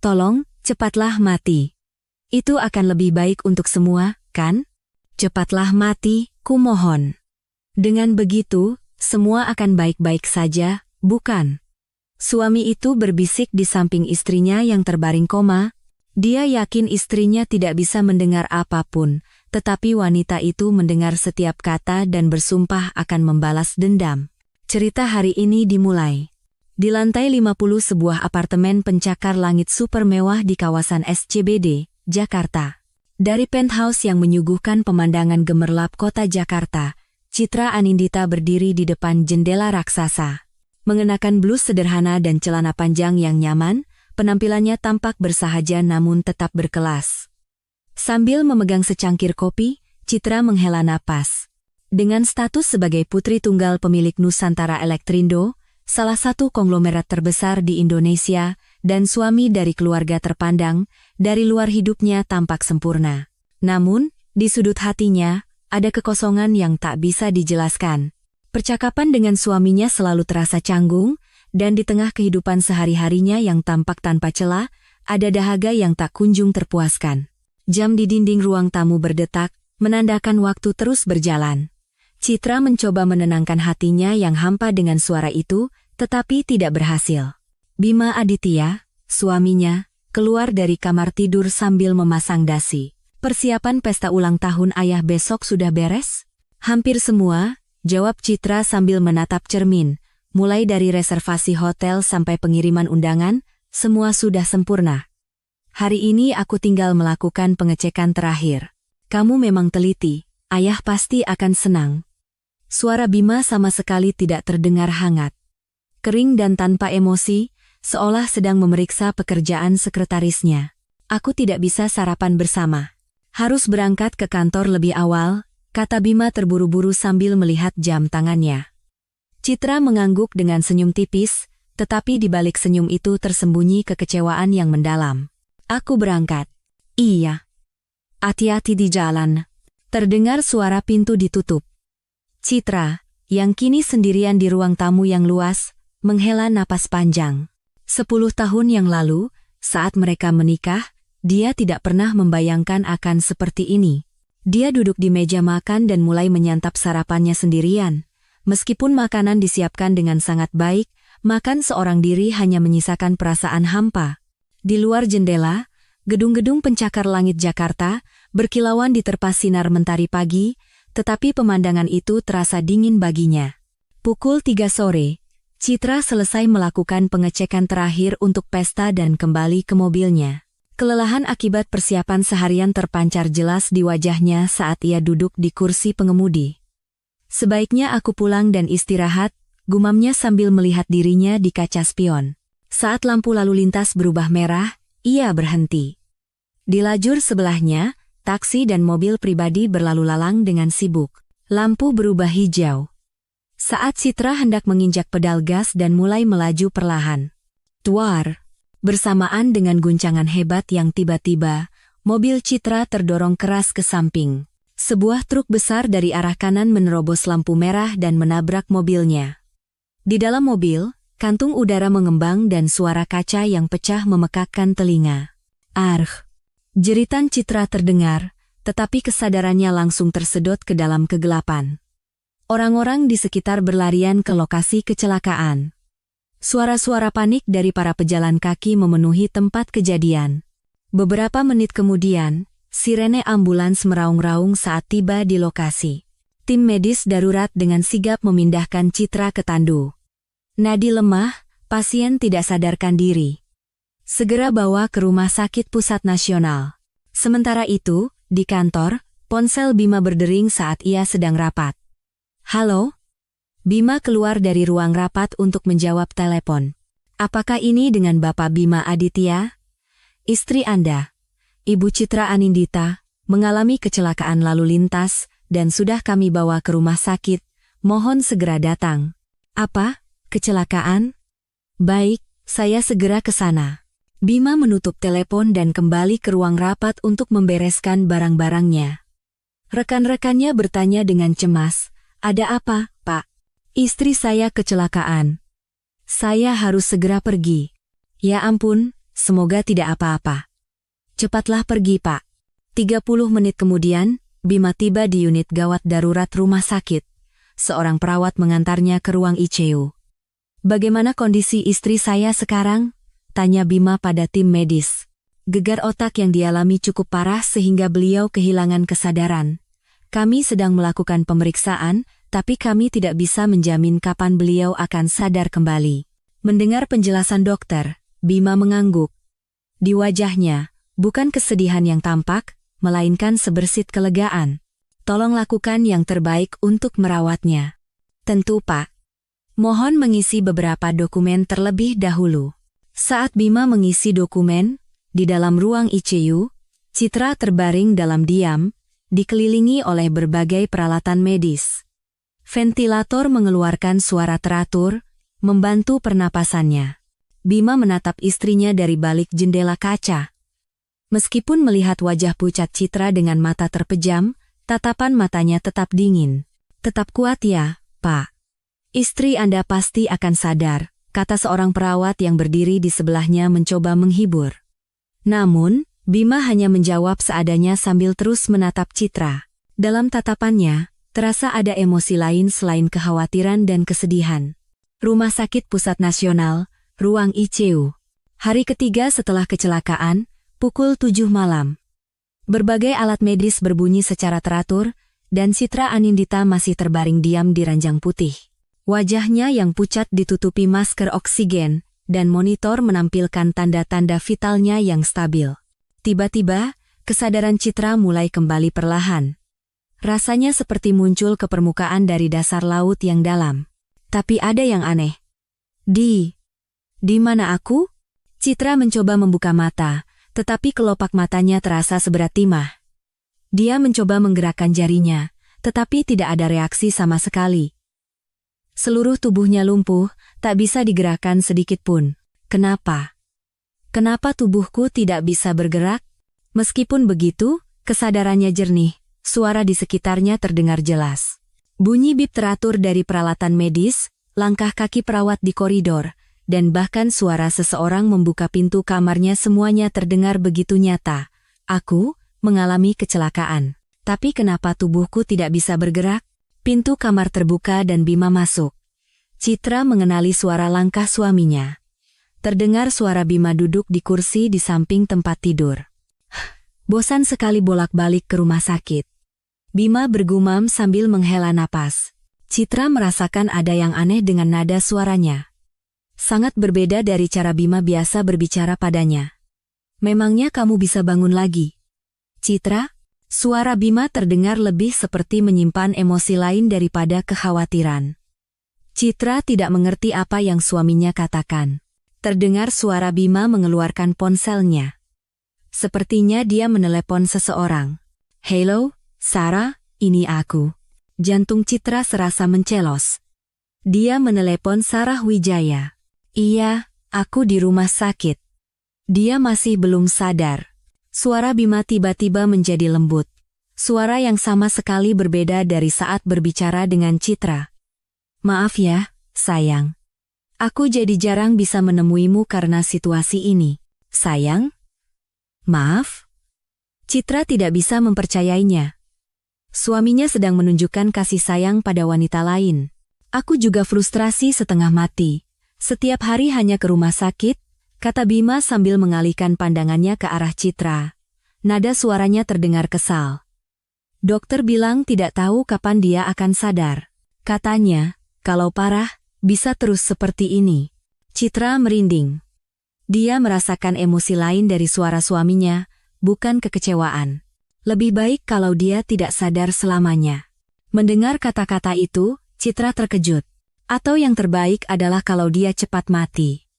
Tolong, cepatlah mati. Itu akan lebih baik untuk semua, kan? Cepatlah mati, kumohon. Dengan begitu, semua akan baik-baik saja, bukan? Suami itu berbisik di samping istrinya yang terbaring koma. Dia yakin istrinya tidak bisa mendengar apapun, tetapi wanita itu mendengar setiap kata dan bersumpah akan membalas dendam. Cerita hari ini dimulai. Di lantai 50 sebuah apartemen pencakar langit super mewah di kawasan SCBD, Jakarta. Dari penthouse yang menyuguhkan pemandangan gemerlap kota Jakarta, Citra Anindita berdiri di depan jendela raksasa. Mengenakan blus sederhana dan celana panjang yang nyaman, penampilannya tampak bersahaja namun tetap berkelas. Sambil memegang secangkir kopi, Citra menghela napas. Dengan status sebagai putri tunggal pemilik Nusantara Elektrindo, salah satu konglomerat terbesar di Indonesia, dan suami dari keluarga terpandang, dari luar hidupnya tampak sempurna. Namun, di sudut hatinya, ada kekosongan yang tak bisa dijelaskan. Percakapan dengan suaminya selalu terasa canggung, dan di tengah kehidupan sehari-harinya yang tampak tanpa celah, ada dahaga yang tak kunjung terpuaskan. Jam di dinding ruang tamu berdetak, menandakan waktu terus berjalan. Citra mencoba menenangkan hatinya yang hampa dengan suara itu, tetapi tidak berhasil. Bima Aditya, suaminya, keluar dari kamar tidur sambil memasang dasi. Persiapan pesta ulang tahun ayah besok sudah beres? Hampir semua, jawab Citra sambil menatap cermin. Mulai dari reservasi hotel sampai pengiriman undangan, semua sudah sempurna. Hari ini aku tinggal melakukan pengecekan terakhir. Kamu memang teliti, ayah pasti akan senang. Suara Bima sama sekali tidak terdengar hangat. Kering dan tanpa emosi, seolah sedang memeriksa pekerjaan sekretarisnya. Aku tidak bisa sarapan bersama. Harus berangkat ke kantor lebih awal, kata Bima terburu-buru sambil melihat jam tangannya. Citra mengangguk dengan senyum tipis, tetapi di balik senyum itu tersembunyi kekecewaan yang mendalam. Aku berangkat. Iya. Hati-hati di jalan. Terdengar suara pintu ditutup. Citra, yang kini sendirian di ruang tamu yang luas, menghela napas panjang. 10 tahun yang lalu, saat mereka menikah, dia tidak pernah membayangkan akan seperti ini. Dia duduk di meja makan dan mulai menyantap sarapannya sendirian. Meskipun makanan disiapkan dengan sangat baik, makan seorang diri hanya menyisakan perasaan hampa. Di luar jendela, gedung-gedung pencakar langit Jakarta berkilauan diterpa sinar mentari pagi, tetapi pemandangan itu terasa dingin baginya. Pukul 3 sore, Citra selesai melakukan pengecekan terakhir untuk pesta dan kembali ke mobilnya. Kelelahan akibat persiapan seharian terpancar jelas di wajahnya saat ia duduk di kursi pengemudi. Sebaiknya aku pulang dan istirahat, gumamnya sambil melihat dirinya di kaca spion. Saat lampu lalu lintas berubah merah, ia berhenti. Di lajur sebelahnya, taksi dan mobil pribadi berlalu lalang dengan sibuk. Lampu berubah hijau. Saat Citra hendak menginjak pedal gas dan mulai melaju perlahan. Tuar! Bersamaan dengan guncangan hebat yang tiba-tiba, mobil Citra terdorong keras ke samping. Sebuah truk besar dari arah kanan menerobos lampu merah dan menabrak mobilnya. Di dalam mobil, kantung udara mengembang dan suara kaca yang pecah memekakkan telinga. Argh! Jeritan Citra terdengar, tetapi kesadarannya langsung tersedot ke dalam kegelapan. Orang-orang di sekitar berlarian ke lokasi kecelakaan. Suara-suara panik dari para pejalan kaki memenuhi tempat kejadian. Beberapa menit kemudian, sirene ambulans meraung-raung saat tiba di lokasi. Tim medis darurat dengan sigap memindahkan Citra ke tandu. Nadi lemah, pasien tidak sadarkan diri. Segera bawa ke Rumah Sakit Pusat Nasional. Sementara itu, di kantor, ponsel Bima berdering saat ia sedang rapat. Halo? Bima keluar dari ruang rapat untuk menjawab telepon. Apakah ini dengan Bapak Bima Aditya? Istri Anda, Ibu Citra Anindita, mengalami kecelakaan lalu lintas dan sudah kami bawa ke rumah sakit. Mohon segera datang. Apa? Kecelakaan? Baik, saya segera ke sana. Bima menutup telepon dan kembali ke ruang rapat untuk membereskan barang-barangnya. Rekan-rekannya bertanya dengan cemas, "Ada apa, Pak?" "Istri saya kecelakaan. Saya harus segera pergi." "Ya ampun, semoga tidak apa-apa. Cepatlah pergi, Pak. 30 menit kemudian, Bima tiba di unit gawat darurat rumah sakit. Seorang perawat mengantarnya ke ruang ICU. Bagaimana kondisi istri saya sekarang? Tanya Bima pada tim medis. Gegar otak yang dialami cukup parah sehingga beliau kehilangan kesadaran. Kami sedang melakukan pemeriksaan, tapi kami tidak bisa menjamin kapan beliau akan sadar kembali. Mendengar penjelasan dokter, Bima mengangguk. Di wajahnya, bukan kesedihan yang tampak, melainkan sebersit kelegaan. Tolong lakukan yang terbaik untuk merawatnya. Tentu, Pak. Mohon mengisi beberapa dokumen terlebih dahulu. Saat Bima mengisi dokumen, di dalam ruang ICU, Citra terbaring dalam diam, dikelilingi oleh berbagai peralatan medis. Ventilator mengeluarkan suara teratur, membantu pernapasannya. Bima menatap istrinya dari balik jendela kaca. Meskipun melihat wajah pucat Citra dengan mata terpejam, tatapan matanya tetap dingin. Tetap kuat ya, Pak. Istri Anda pasti akan sadar, kata seorang perawat yang berdiri di sebelahnya mencoba menghibur. Namun, Bima hanya menjawab seadanya sambil terus menatap Citra. Dalam tatapannya, terasa ada emosi lain selain kekhawatiran dan kesedihan. Rumah Sakit Pusat Nasional, ruang ICU. Hari ketiga setelah kecelakaan, pukul 7 malam. Berbagai alat medis berbunyi secara teratur, dan Citra Anindita masih terbaring diam di ranjang putih. Wajahnya yang pucat ditutupi masker oksigen, dan monitor menampilkan tanda-tanda vitalnya yang stabil. Tiba-tiba, kesadaran Citra mulai kembali perlahan. Rasanya seperti muncul ke permukaan dari dasar laut yang dalam. Tapi ada yang aneh. Di mana aku? Citra mencoba membuka mata, tetapi kelopak matanya terasa seberat timah. Dia mencoba menggerakkan jarinya, tetapi tidak ada reaksi sama sekali. Seluruh tubuhnya lumpuh, tak bisa digerakkan sedikit pun. Kenapa? Kenapa tubuhku tidak bisa bergerak? Meskipun begitu, kesadarannya jernih, suara di sekitarnya terdengar jelas. Bunyi bip teratur dari peralatan medis, langkah kaki perawat di koridor, dan bahkan suara seseorang membuka pintu kamarnya semuanya terdengar begitu nyata. Aku mengalami kecelakaan. Tapi kenapa tubuhku tidak bisa bergerak? Pintu kamar terbuka dan Bima masuk. Citra mengenali suara langkah suaminya. Terdengar suara Bima duduk di kursi di samping tempat tidur. Bosan sekali bolak-balik ke rumah sakit. Bima bergumam sambil menghela napas. Citra merasakan ada yang aneh dengan nada suaranya. Sangat berbeda dari cara Bima biasa berbicara padanya. Memangnya kamu bisa bangun lagi? Citra? Suara Bima terdengar lebih seperti menyimpan emosi lain daripada kekhawatiran. Citra tidak mengerti apa yang suaminya katakan. Terdengar suara Bima mengeluarkan ponselnya. Sepertinya dia menelepon seseorang. Halo, Sarah, ini aku. Jantung Citra serasa mencelos. Dia menelepon Sarah Wijaya. Iya, aku di rumah sakit. Dia masih belum sadar. Suara Bima tiba-tiba menjadi lembut. Suara yang sama sekali berbeda dari saat berbicara dengan Citra. Maaf ya, sayang. Aku jadi jarang bisa menemuimu karena situasi ini. Sayang? Maaf? Citra tidak bisa mempercayainya. Suaminya sedang menunjukkan kasih sayang pada wanita lain. Aku juga frustrasi setengah mati. Setiap hari hanya ke rumah sakit, kata Bima sambil mengalihkan pandangannya ke arah Citra. Nada suaranya terdengar kesal. Dokter bilang tidak tahu kapan dia akan sadar. Katanya, kalau parah, bisa terus seperti ini. Citra merinding. Dia merasakan emosi lain dari suara suaminya, bukan kekecewaan. Lebih baik kalau dia tidak sadar selamanya. Mendengar kata-kata itu, Citra terkejut. Atau yang terbaik adalah kalau dia cepat mati.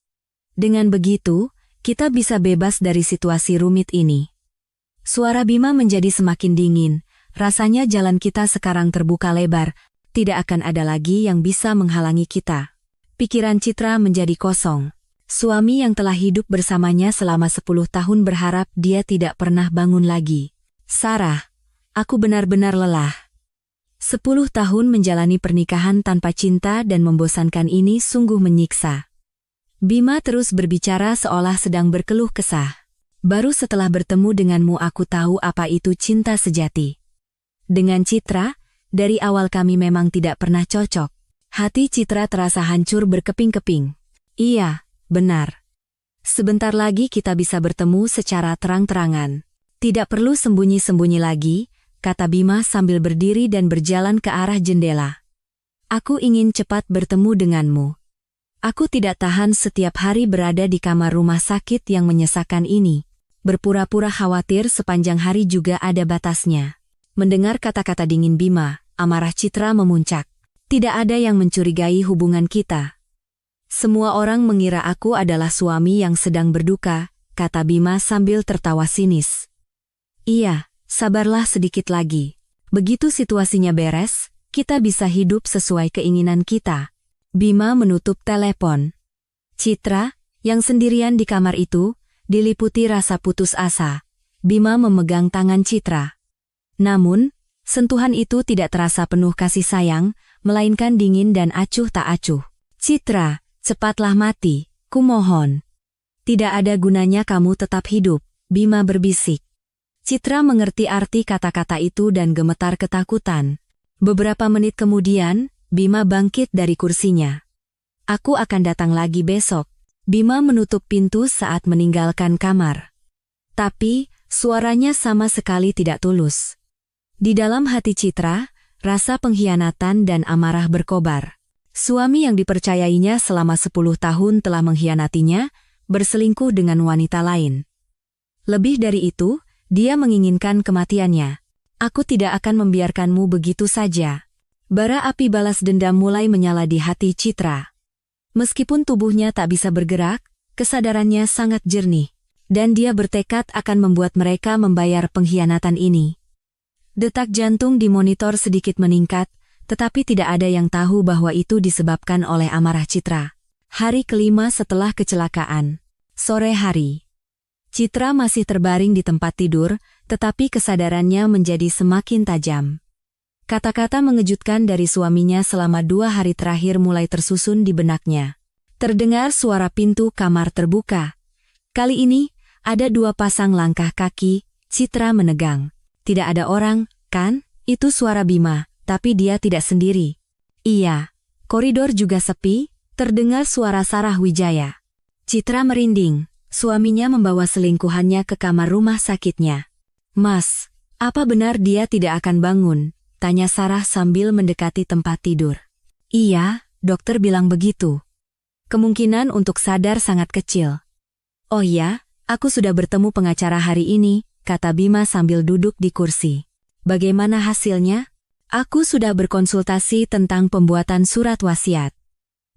Dengan begitu, kita bisa bebas dari situasi rumit ini. Suara Bima menjadi semakin dingin. Rasanya jalan kita sekarang terbuka lebar. Tidak akan ada lagi yang bisa menghalangi kita. Pikiran Citra menjadi kosong. Suami yang telah hidup bersamanya selama 10 tahun berharap dia tidak pernah bangun lagi. Sarah, aku benar-benar lelah. 10 tahun menjalani pernikahan tanpa cinta dan membosankan ini sungguh menyiksa. Bima terus berbicara seolah sedang berkeluh kesah. Baru setelah bertemu denganmu aku tahu apa itu cinta sejati. Dengan Citra, dari awal kami memang tidak pernah cocok. Hati Citra terasa hancur berkeping-keping. Iya, benar. Sebentar lagi kita bisa bertemu secara terang-terangan. Tidak perlu sembunyi-sembunyi lagi, kata Bima sambil berdiri dan berjalan ke arah jendela. Aku ingin cepat bertemu denganmu. Aku tidak tahan setiap hari berada di kamar rumah sakit yang menyesakan ini. Berpura-pura khawatir sepanjang hari juga ada batasnya. Mendengar kata-kata dingin Bima, amarah Citra memuncak. Tidak ada yang mencurigai hubungan kita. Semua orang mengira aku adalah suami yang sedang berduka, kata Bima sambil tertawa sinis. Iya, sabarlah sedikit lagi. Begitu situasinya beres, kita bisa hidup sesuai keinginan kita. Bima menutup telepon. Citra, yang sendirian di kamar itu, diliputi rasa putus asa. Bima memegang tangan Citra. Namun, sentuhan itu tidak terasa penuh kasih sayang, melainkan dingin dan acuh tak acuh. Citra, cepatlah mati, kumohon. Tidak ada gunanya kamu tetap hidup, Bima berbisik. Citra mengerti arti kata-kata itu dan gemetar ketakutan. Beberapa menit kemudian, Bima bangkit dari kursinya. Aku akan datang lagi besok. Bima menutup pintu saat meninggalkan kamar. Tapi, suaranya sama sekali tidak tulus. Di dalam hati Citra, rasa pengkhianatan dan amarah berkobar. Suami yang dipercayainya selama 10 tahun telah mengkhianatinya, berselingkuh dengan wanita lain. Lebih dari itu, dia menginginkan kematiannya. Aku tidak akan membiarkanmu begitu saja. Bara api balas dendam mulai menyala di hati Citra. Meskipun tubuhnya tak bisa bergerak, kesadarannya sangat jernih. Dan dia bertekad akan membuat mereka membayar pengkhianatan ini. Detak jantung di monitor sedikit meningkat, tetapi tidak ada yang tahu bahwa itu disebabkan oleh amarah Citra. Hari kelima setelah kecelakaan. Sore hari. Citra masih terbaring di tempat tidur, tetapi kesadarannya menjadi semakin tajam. Kata-kata mengejutkan dari suaminya selama 2 hari terakhir mulai tersusun di benaknya. Terdengar suara pintu kamar terbuka. Kali ini, ada 2 pasang langkah kaki. Citra menegang. Tidak ada orang, kan? Itu suara Bima, tapi dia tidak sendiri. Iya, koridor juga sepi, terdengar suara Sarah Wijaya. Citra merinding, suaminya membawa selingkuhannya ke kamar rumah sakitnya. Mas, apa benar dia tidak akan bangun? Tanya Sarah sambil mendekati tempat tidur. Iya, dokter bilang begitu. Kemungkinan untuk sadar sangat kecil. Oh iya, aku sudah bertemu pengacara hari ini, kata Bima sambil duduk di kursi. Bagaimana hasilnya? Aku sudah berkonsultasi tentang pembuatan surat wasiat.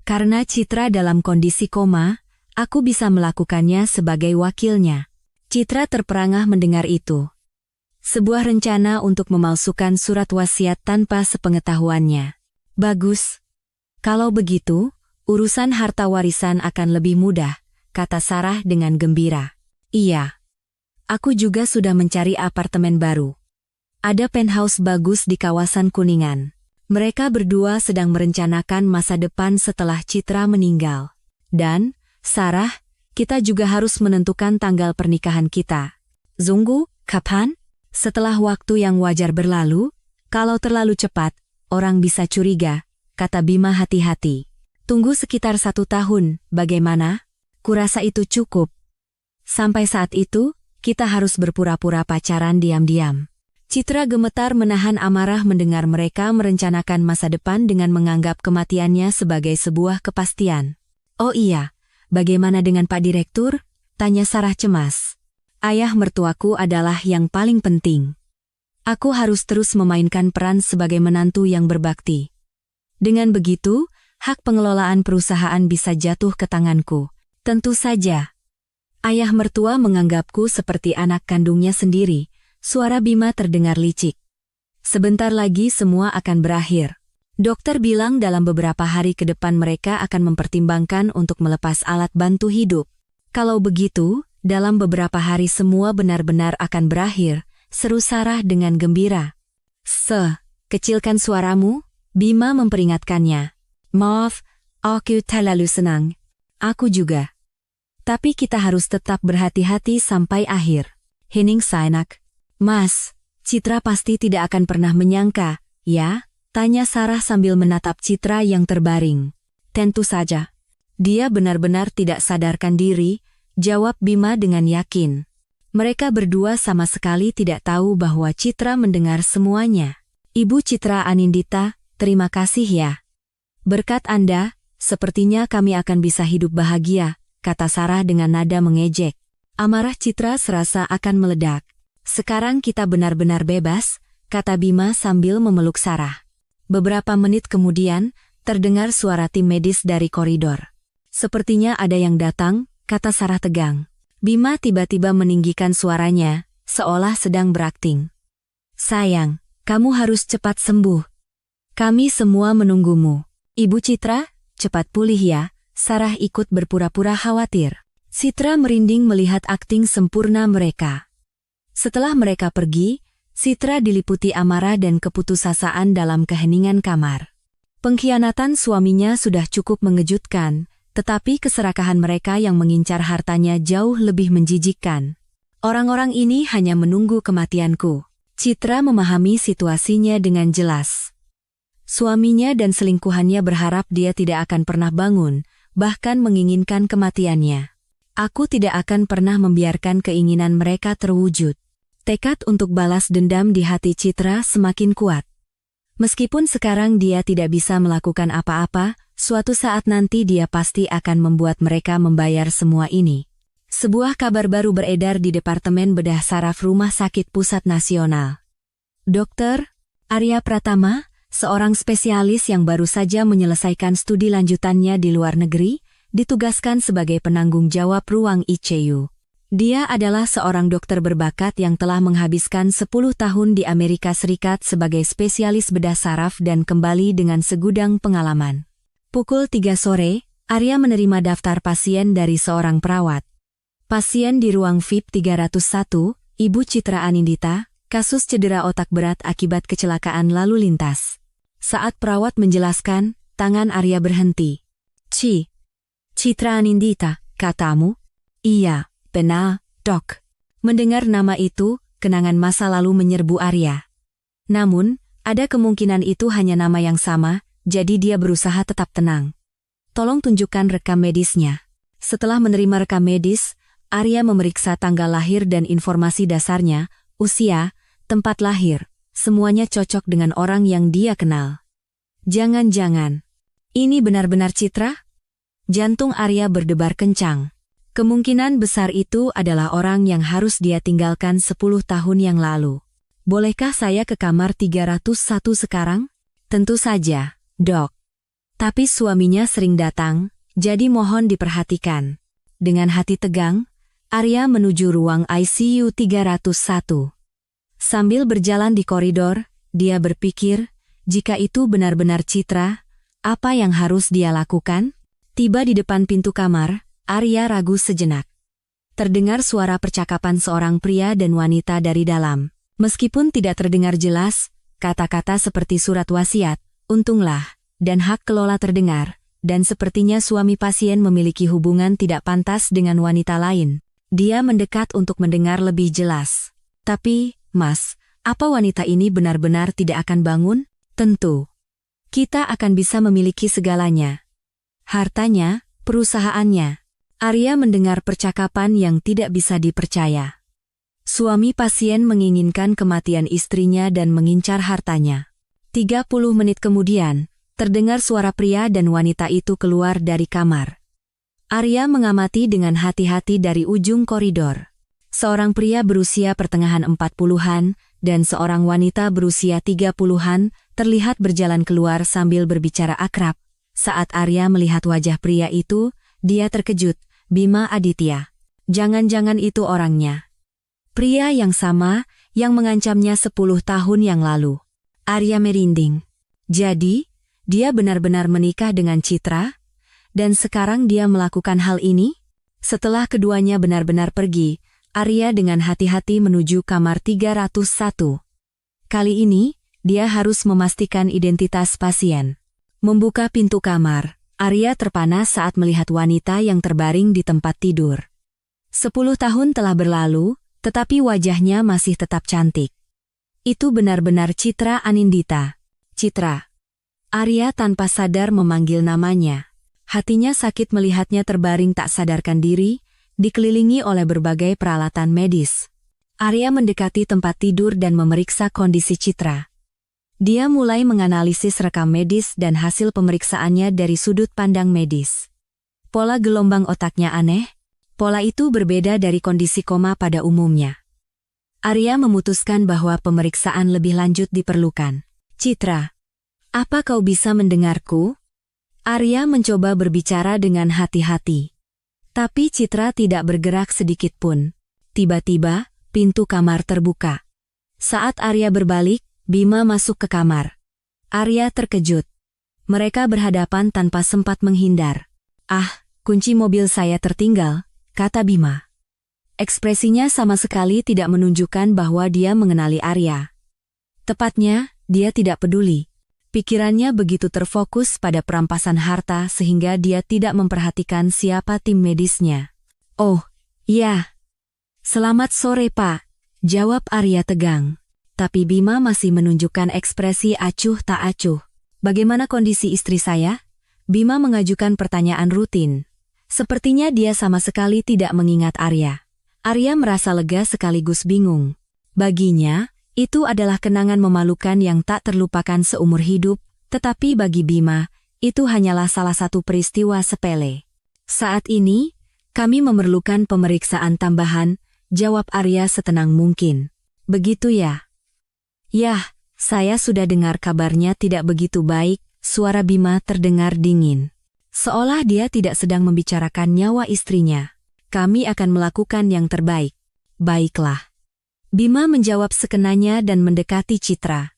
Karena Citra dalam kondisi koma, aku bisa melakukannya sebagai wakilnya. Citra terperangah mendengar itu. Sebuah rencana untuk memalsukan surat wasiat tanpa sepengetahuannya. Bagus. Kalau begitu, urusan harta warisan akan lebih mudah, kata Sarah dengan gembira. Iya. Aku juga sudah mencari apartemen baru. Ada penthouse bagus di kawasan Kuningan. Mereka berdua sedang merencanakan masa depan setelah Citra meninggal. Dan, Sarah, kita juga harus menentukan tanggal pernikahan kita. Zunggu, kapan? Setelah waktu yang wajar berlalu, kalau terlalu cepat, orang bisa curiga, kata Bima hati-hati. Tunggu sekitar 1 tahun, bagaimana? Kurasa itu cukup. Sampai saat itu, kita harus berpura-pura pacaran diam-diam. Citra gemetar menahan amarah mendengar mereka merencanakan masa depan dengan menganggap kematiannya sebagai sebuah kepastian. Oh iya, bagaimana dengan Pak Direktur? Tanya Sarah cemas. Ayah mertuaku adalah yang paling penting. Aku harus terus memainkan peran sebagai menantu yang berbakti. Dengan begitu, hak pengelolaan perusahaan bisa jatuh ke tanganku. Tentu saja. Ayah mertua menganggapku seperti anak kandungnya sendiri. Suara Bima terdengar licik. Sebentar lagi semua akan berakhir. Dokter bilang dalam beberapa hari ke depan mereka akan mempertimbangkan untuk melepas alat bantu hidup. Kalau begitu, dalam beberapa hari semua benar-benar akan berakhir, seru Sarah dengan gembira. Kecilkan suaramu, Bima memperingatkannya. Maaf, aku terlalu senang. Aku juga. Tapi kita harus tetap berhati-hati sampai akhir. Hening Sainak. Mas, Citra pasti tidak akan pernah menyangka, ya? Tanya Sarah sambil menatap Citra yang terbaring. Tentu saja. Dia benar-benar tidak sadarkan diri, jawab Bima dengan yakin. Mereka berdua sama sekali tidak tahu bahwa Citra mendengar semuanya. Ibu Citra Anindita, terima kasih ya. Berkat Anda, sepertinya kami akan bisa hidup bahagia, kata Sarah dengan nada mengejek. Amarah Citra serasa akan meledak. Sekarang kita benar-benar bebas, kata Bima sambil memeluk Sarah. Beberapa menit kemudian, terdengar suara tim medis dari koridor. Sepertinya ada yang datang, kata Sarah tegang. Bima tiba-tiba meninggikan suaranya, seolah sedang berakting. Sayang, kamu harus cepat sembuh. Kami semua menunggumu. Ibu Citra, cepat pulih ya, Sarah ikut berpura-pura khawatir. Citra merinding melihat akting sempurna mereka. Setelah mereka pergi, Citra diliputi amarah dan keputusasaan dalam keheningan kamar. Pengkhianatan suaminya sudah cukup mengejutkan, tetapi keserakahan mereka yang mengincar hartanya jauh lebih menjijikkan. Orang-orang ini hanya menunggu kematianku. Citra memahami situasinya dengan jelas. Suaminya dan selingkuhannya berharap dia tidak akan pernah bangun, bahkan menginginkan kematiannya. Aku tidak akan pernah membiarkan keinginan mereka terwujud. Tekad untuk balas dendam di hati Citra semakin kuat. Meskipun sekarang dia tidak bisa melakukan apa-apa, suatu saat nanti dia pasti akan membuat mereka membayar semua ini. Sebuah kabar baru beredar di Departemen Bedah Saraf Rumah Sakit Pusat Nasional. Dr. Arya Pratama, seorang spesialis yang baru saja menyelesaikan studi lanjutannya di luar negeri, ditugaskan sebagai penanggung jawab ruang ICU. Dia adalah seorang dokter berbakat yang telah menghabiskan 10 tahun di Amerika Serikat sebagai spesialis bedah saraf dan kembali dengan segudang pengalaman. Pukul 3 sore, Arya menerima daftar pasien dari seorang perawat. Pasien di ruang VIP 301, Ibu Citra Anindita, kasus cedera otak berat akibat kecelakaan lalu lintas. Saat perawat menjelaskan, tangan Arya berhenti. Citra Anindita, katamu? Iya. Benar, dok. Mendengar nama itu, kenangan masa lalu menyerbu Arya. Namun, ada kemungkinan itu hanya nama yang sama, jadi dia berusaha tetap tenang. Tolong tunjukkan rekam medisnya. Setelah menerima rekam medis, Arya memeriksa tanggal lahir dan informasi dasarnya, usia, tempat lahir, semuanya cocok dengan orang yang dia kenal. Jangan-jangan, ini benar-benar Citra? Jantung Arya berdebar kencang. Kemungkinan besar itu adalah orang yang harus dia tinggalkan 10 tahun yang lalu. Bolehkah saya ke kamar 301 sekarang? Tentu saja, dok. Tapi suaminya sering datang, jadi mohon diperhatikan. Dengan hati tegang, Arya menuju ruang ICU 301. Sambil berjalan di koridor, dia berpikir, jika itu benar-benar Citra, apa yang harus dia lakukan? Tiba di depan pintu kamar, Arya ragu sejenak. Terdengar suara percakapan seorang pria dan wanita dari dalam. Meskipun tidak terdengar jelas, kata-kata seperti surat wasiat, untunglah, dan hak kelola terdengar, dan sepertinya suami pasien memiliki hubungan tidak pantas dengan wanita lain. Dia mendekat untuk mendengar lebih jelas. Tapi, Mas, apa wanita ini benar-benar tidak akan bangun? Tentu. Kita akan bisa memiliki segalanya. Hartanya, perusahaannya. Arya mendengar percakapan yang tidak bisa dipercaya. Suami pasien menginginkan kematian istrinya dan mengincar hartanya. 30 menit kemudian, terdengar suara pria dan wanita itu keluar dari kamar. Arya mengamati dengan hati-hati dari ujung koridor. Seorang pria berusia pertengahan 40-an dan seorang wanita berusia 30-an terlihat berjalan keluar sambil berbicara akrab. Saat Arya melihat wajah pria itu, dia terkejut. Bima Aditya. Jangan-jangan itu orangnya. Pria yang sama, yang mengancamnya 10 tahun yang lalu. Arya merinding. Jadi, dia benar-benar menikah dengan Citra? Dan sekarang dia melakukan hal ini? Setelah keduanya benar-benar pergi, Arya dengan hati-hati menuju kamar 301. Kali ini, dia harus memastikan identitas pasien. Membuka pintu kamar, Arya terpana saat melihat wanita yang terbaring di tempat tidur. 10 tahun telah berlalu, tetapi wajahnya masih tetap cantik. Itu benar-benar Citra Anindita. Citra. Arya tanpa sadar memanggil namanya. Hatinya sakit melihatnya terbaring tak sadarkan diri, dikelilingi oleh berbagai peralatan medis. Arya mendekati tempat tidur dan memeriksa kondisi Citra. Dia mulai menganalisis rekam medis dan hasil pemeriksaannya dari sudut pandang medis. Pola gelombang otaknya aneh, pola itu berbeda dari kondisi koma pada umumnya. Arya memutuskan bahwa pemeriksaan lebih lanjut diperlukan. Citra, apa kau bisa mendengarku? Arya mencoba berbicara dengan hati-hati. Tapi Citra tidak bergerak sedikit pun. Tiba-tiba, pintu kamar terbuka. Saat Arya berbalik, Bima masuk ke kamar. Arya terkejut. Mereka berhadapan tanpa sempat menghindar. "Ah, kunci mobil saya tertinggal," kata Bima. Ekspresinya sama sekali tidak menunjukkan bahwa dia mengenali Arya. Tepatnya, dia tidak peduli. Pikirannya begitu terfokus pada perampasan harta sehingga dia tidak memperhatikan siapa tim medisnya. "Oh, iya. Selamat sore, Pak," jawab Arya tegang. Tapi Bima masih menunjukkan ekspresi acuh tak acuh. "Bagaimana kondisi istri saya?" Bima mengajukan pertanyaan rutin. Sepertinya dia sama sekali tidak mengingat Arya. Arya merasa lega sekaligus bingung. Baginya, itu adalah kenangan memalukan yang tak terlupakan seumur hidup, tetapi bagi Bima, itu hanyalah salah satu peristiwa sepele. "Saat ini, kami memerlukan pemeriksaan tambahan," jawab Arya setenang mungkin. "Begitu ya?" "Yah, saya sudah dengar kabarnya tidak begitu baik," suara Bima terdengar dingin. Seolah dia tidak sedang membicarakan nyawa istrinya. "Kami akan melakukan yang terbaik." "Baiklah." Bima menjawab sekenanya dan mendekati Citra.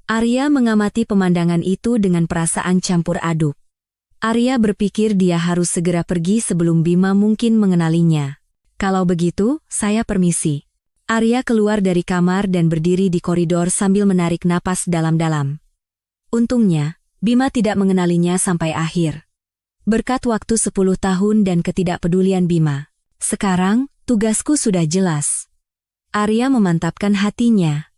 Arya mengamati pemandangan itu dengan perasaan campur aduk. Arya berpikir dia harus segera pergi sebelum Bima mungkin mengenalinya. "Kalau begitu, saya permisi." Arya keluar dari kamar dan berdiri di koridor sambil menarik napas dalam-dalam. Untungnya, Bima tidak mengenalinya sampai akhir. Berkat waktu 10 tahun dan ketidakpedulian Bima, sekarang tugasku sudah jelas. Arya memantapkan hatinya.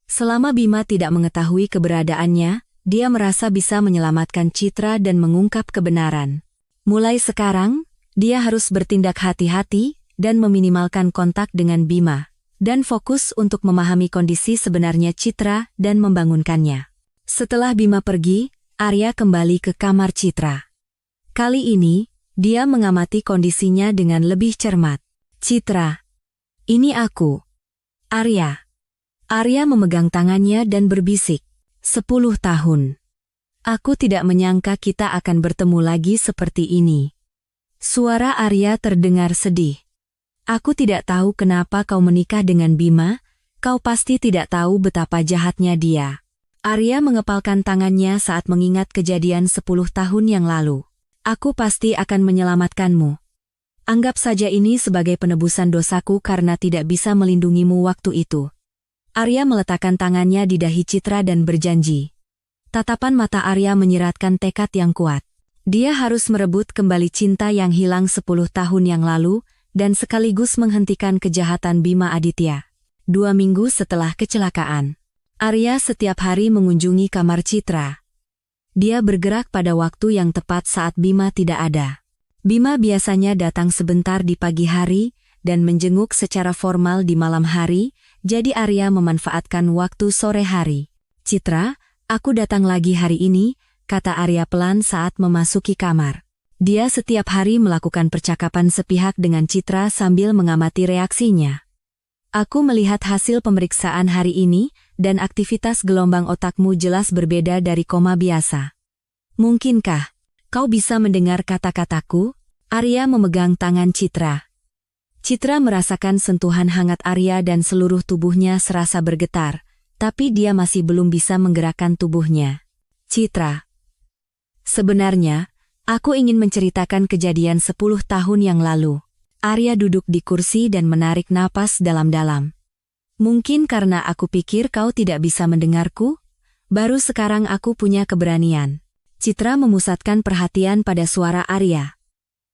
Selama Bima tidak mengetahui keberadaannya, dia merasa bisa menyelamatkan Citra dan mengungkap kebenaran. Mulai sekarang, dia harus bertindak hati-hati dan meminimalkan kontak dengan Bima, dan fokus untuk memahami kondisi sebenarnya Citra dan membangunkannya. Setelah Bima pergi, Arya kembali ke kamar Citra. Kali ini, dia mengamati kondisinya dengan lebih cermat. "Citra, ini aku." "Arya." Arya memegang tangannya dan berbisik. 10 tahun. "Aku tidak menyangka kita akan bertemu lagi seperti ini." Suara Arya terdengar sedih. "Aku tidak tahu kenapa kau menikah dengan Bima, kau pasti tidak tahu betapa jahatnya dia." Arya mengepalkan tangannya saat mengingat kejadian 10 tahun yang lalu. "Aku pasti akan menyelamatkanmu. Anggap saja ini sebagai penebusan dosaku karena tidak bisa melindungimu waktu itu." Arya meletakkan tangannya di dahi Citra dan berjanji. Tatapan mata Arya menyiratkan tekad yang kuat. Dia harus merebut kembali cinta yang hilang 10 tahun yang lalu, dan sekaligus menghentikan kejahatan Bima Aditya. 2 minggu setelah kecelakaan, Arya setiap hari mengunjungi kamar Citra. Dia bergerak pada waktu yang tepat saat Bima tidak ada. Bima biasanya datang sebentar di pagi hari dan menjenguk secara formal di malam hari, jadi Arya memanfaatkan waktu sore hari. "Citra, aku datang lagi hari ini," kata Arya pelan saat memasuki kamar. Dia setiap hari melakukan percakapan sepihak dengan Citra sambil mengamati reaksinya. "Aku melihat hasil pemeriksaan hari ini, dan aktivitas gelombang otakmu jelas berbeda dari koma biasa. Mungkinkah kau bisa mendengar kata-kataku?" Arya memegang tangan Citra. Citra merasakan sentuhan hangat Arya dan seluruh tubuhnya serasa bergetar, tapi dia masih belum bisa menggerakkan tubuhnya. "Citra, sebenarnya, aku ingin menceritakan kejadian 10 tahun yang lalu." Arya duduk di kursi dan menarik napas dalam-dalam. "Mungkin karena aku pikir kau tidak bisa mendengarku, baru sekarang aku punya keberanian." Citra memusatkan perhatian pada suara Arya.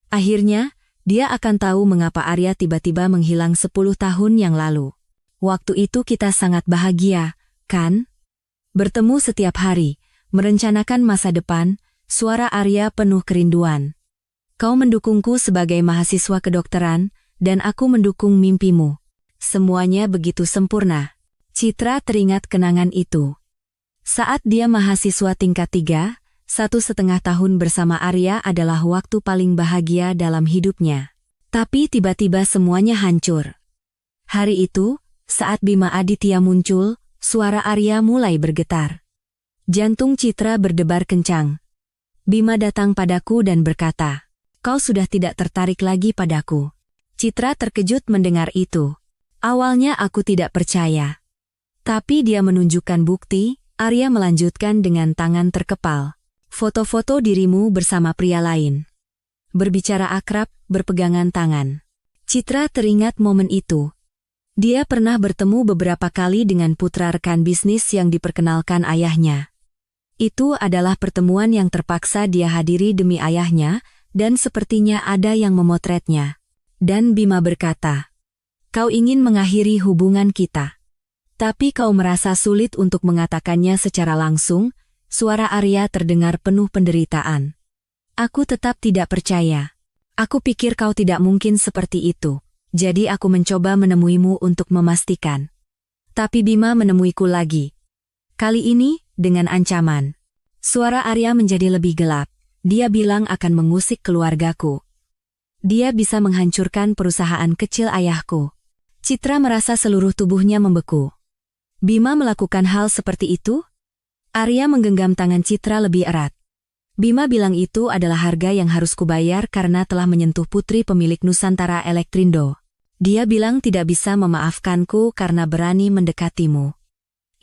Akhirnya, dia akan tahu mengapa Arya tiba-tiba menghilang 10 tahun yang lalu. Waktu itu kita sangat bahagia, kan? Bertemu setiap hari, merencanakan masa depan, suara Arya penuh kerinduan. Kau mendukungku sebagai mahasiswa kedokteran, dan aku mendukung mimpimu. Semuanya begitu sempurna. Citra teringat kenangan itu. Saat dia mahasiswa tingkat 3, 1,5 tahun bersama Arya adalah waktu paling bahagia dalam hidupnya. Tapi tiba-tiba semuanya hancur. Hari itu, saat Bima Aditya muncul, suara Arya mulai bergetar. Jantung Citra berdebar kencang. Bima datang padaku dan berkata, "Kau sudah tidak tertarik lagi padaku." Citra terkejut mendengar itu. Awalnya aku tidak percaya. Tapi dia menunjukkan bukti. Arya melanjutkan dengan tangan terkepal. "Foto-foto dirimu bersama pria lain." Berbicara akrab, berpegangan tangan. Citra teringat momen itu. Dia pernah bertemu beberapa kali dengan putra rekan bisnis yang diperkenalkan ayahnya. Itu adalah pertemuan yang terpaksa dia hadiri demi ayahnya, dan sepertinya ada yang memotretnya. Dan Bima berkata, "Kau ingin mengakhiri hubungan kita. Tapi kau merasa sulit untuk mengatakannya secara langsung." Suara Arya terdengar penuh penderitaan. "Aku tetap tidak percaya. Aku pikir kau tidak mungkin seperti itu. Jadi aku mencoba menemuimu untuk memastikan. Tapi Bima menemuiku lagi. Kali ini, dengan ancaman." Suara Arya menjadi lebih gelap. Dia bilang akan mengusik keluargaku. Dia bisa menghancurkan perusahaan kecil ayahku. Citra merasa seluruh tubuhnya membeku. Bima melakukan hal seperti itu? Arya menggenggam tangan Citra lebih erat. Bima bilang itu adalah harga yang harus kubayar karena telah menyentuh putri pemilik Nusantara Elektrindo. Dia bilang tidak bisa memaafkanku karena berani mendekatimu.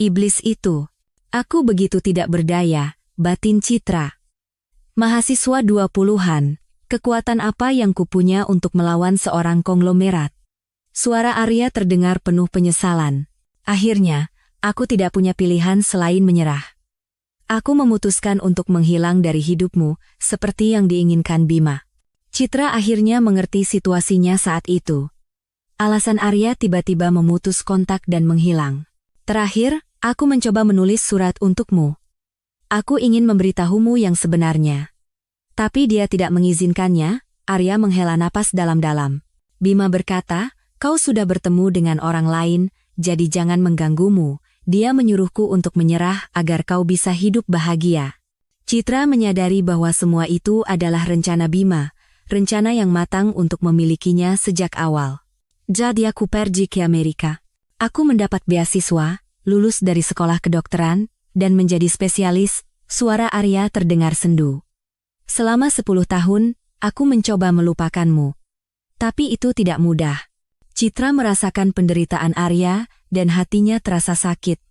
Iblis itu. Aku begitu tidak berdaya, batin Citra. Mahasiswa 20-an, kekuatan apa yang kupunya untuk melawan seorang konglomerat? Suara Arya terdengar penuh penyesalan. Akhirnya, aku tidak punya pilihan selain menyerah. Aku memutuskan untuk menghilang dari hidupmu, seperti yang diinginkan Bima. Citra akhirnya mengerti situasinya saat itu. Alasan Arya tiba-tiba memutus kontak dan menghilang. Terakhir, aku mencoba menulis surat untukmu. Aku ingin memberitahumu yang sebenarnya. Tapi dia tidak mengizinkannya. Arya menghela napas dalam-dalam. Bima berkata, "Kau sudah bertemu dengan orang lain, jadi jangan mengganggumu." Dia menyuruhku untuk menyerah agar kau bisa hidup bahagia. Citra menyadari bahwa semua itu adalah rencana Bima, rencana yang matang untuk memilikinya sejak awal. Jadi aku pergi ke Amerika. Aku mendapat beasiswa, lulus dari sekolah kedokteran, dan menjadi spesialis. Suara Arya terdengar sendu. Selama 10 tahun, aku mencoba melupakanmu. Tapi itu tidak mudah. Citra merasakan penderitaan Arya, dan hatinya terasa sakit.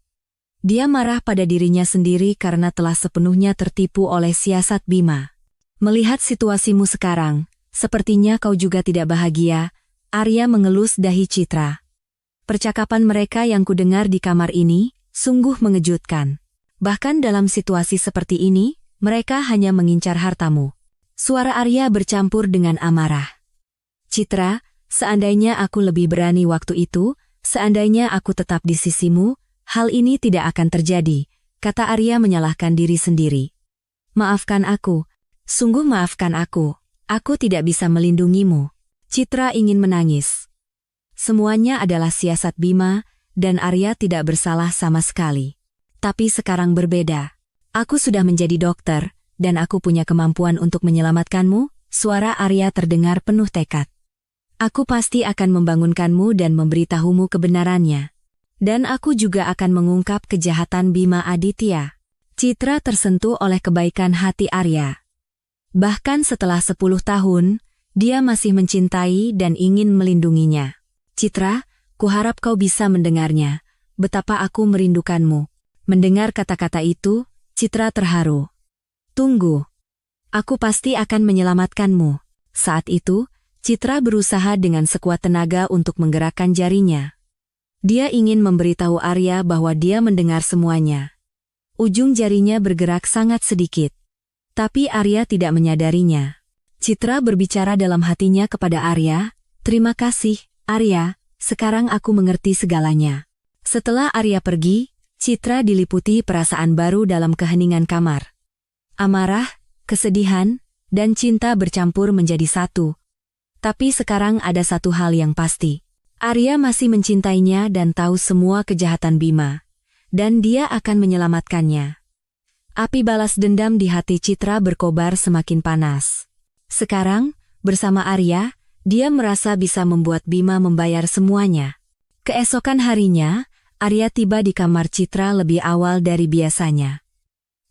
Dia marah pada dirinya sendiri karena telah sepenuhnya tertipu oleh siasat Bima. Melihat situasimu sekarang, sepertinya kau juga tidak bahagia. Arya mengelus dahi Citra. Percakapan mereka yang kudengar di kamar ini, sungguh mengejutkan. Bahkan dalam situasi seperti ini, mereka hanya mengincar hartamu. Suara Arya bercampur dengan amarah. Citra, seandainya aku lebih berani waktu itu, seandainya aku tetap di sisimu, hal ini tidak akan terjadi, kata Arya menyalahkan diri sendiri. Maafkan aku, sungguh maafkan aku tidak bisa melindungimu. Citra ingin menangis. Semuanya adalah siasat Bima, dan Arya tidak bersalah sama sekali. Tapi sekarang berbeda. Aku sudah menjadi dokter, dan aku punya kemampuan untuk menyelamatkanmu. Suara Arya terdengar penuh tekad. Aku pasti akan membangunkanmu dan memberitahumu kebenarannya. Dan aku juga akan mengungkap kejahatan Bima Aditya. Citra tersentuh oleh kebaikan hati Arya. Bahkan setelah 10 tahun, dia masih mencintai dan ingin melindunginya. Citra, kuharap kau bisa mendengarnya. Betapa aku merindukanmu. Mendengar kata-kata itu, Citra terharu. Tunggu. Aku pasti akan menyelamatkanmu. Saat itu, Citra berusaha dengan sekuat tenaga untuk menggerakkan jarinya. Dia ingin memberitahu Arya bahwa dia mendengar semuanya. Ujung jarinya bergerak sangat sedikit. Tapi Arya tidak menyadarinya. Citra berbicara dalam hatinya kepada Arya, "Terima kasih, Arya, sekarang aku mengerti segalanya." Setelah Arya pergi, Citra diliputi perasaan baru dalam keheningan kamar. Amarah, kesedihan, dan cinta bercampur menjadi satu. Tapi sekarang ada satu hal yang pasti. Arya masih mencintainya dan tahu semua kejahatan Bima. Dan dia akan menyelamatkannya. Api balas dendam di hati Citra berkobar semakin panas. Sekarang, bersama Arya, dia merasa bisa membuat Bima membayar semuanya. Keesokan harinya, Arya tiba di kamar Citra lebih awal dari biasanya.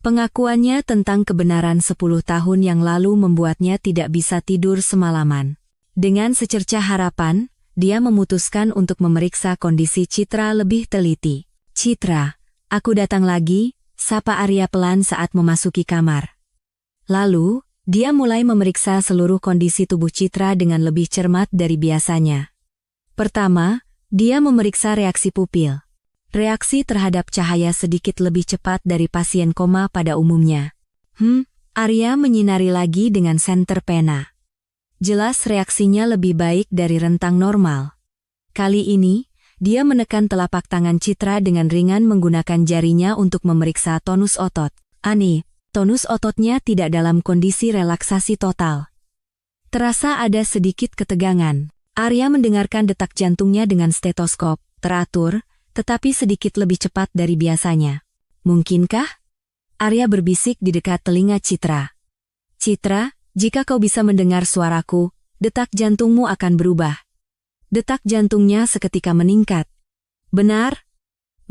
Pengakuannya tentang kebenaran 10 tahun yang lalu membuatnya tidak bisa tidur semalaman. Dengan secercah harapan, dia memutuskan untuk memeriksa kondisi Citra lebih teliti. "Citra, aku datang lagi," sapa Arya pelan saat memasuki kamar. Lalu, dia mulai memeriksa seluruh kondisi tubuh Citra dengan lebih cermat dari biasanya. Pertama, dia memeriksa reaksi pupil. Reaksi terhadap cahaya sedikit lebih cepat dari pasien koma pada umumnya. Arya menyinari lagi dengan senter pena. Jelas reaksinya lebih baik dari rentang normal. Kali ini, dia menekan telapak tangan Citra dengan ringan menggunakan jarinya untuk memeriksa tonus otot. Aneh, tonus ototnya tidak dalam kondisi relaksasi total. Terasa ada sedikit ketegangan. Arya mendengarkan detak jantungnya dengan stetoskop, teratur, tetapi sedikit lebih cepat dari biasanya. "Mungkinkah?" Arya berbisik di dekat telinga Citra. "Citra, jika kau bisa mendengar suaraku, detak jantungmu akan berubah." Detak jantungnya seketika meningkat. "Benar?"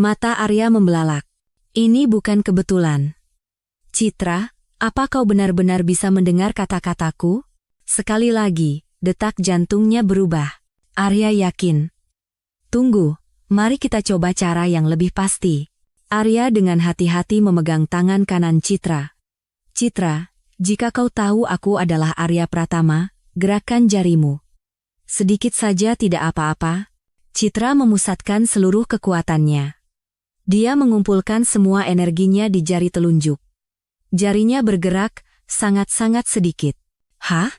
Mata Arya membelalak. "Ini bukan kebetulan." "Citra, apa kau benar-benar bisa mendengar kata-kataku?" Sekali lagi, detak jantungnya berubah. Arya yakin. "Tunggu, mari kita coba cara yang lebih pasti." Arya dengan hati-hati memegang tangan kanan Citra. "Citra, jika kau tahu aku adalah Arya Pratama, gerakkan jarimu." Sedikit saja tidak apa-apa. Citra memusatkan seluruh kekuatannya. Dia mengumpulkan semua energinya di jari telunjuk. Jarinya bergerak, sangat-sangat sedikit. "Hah?"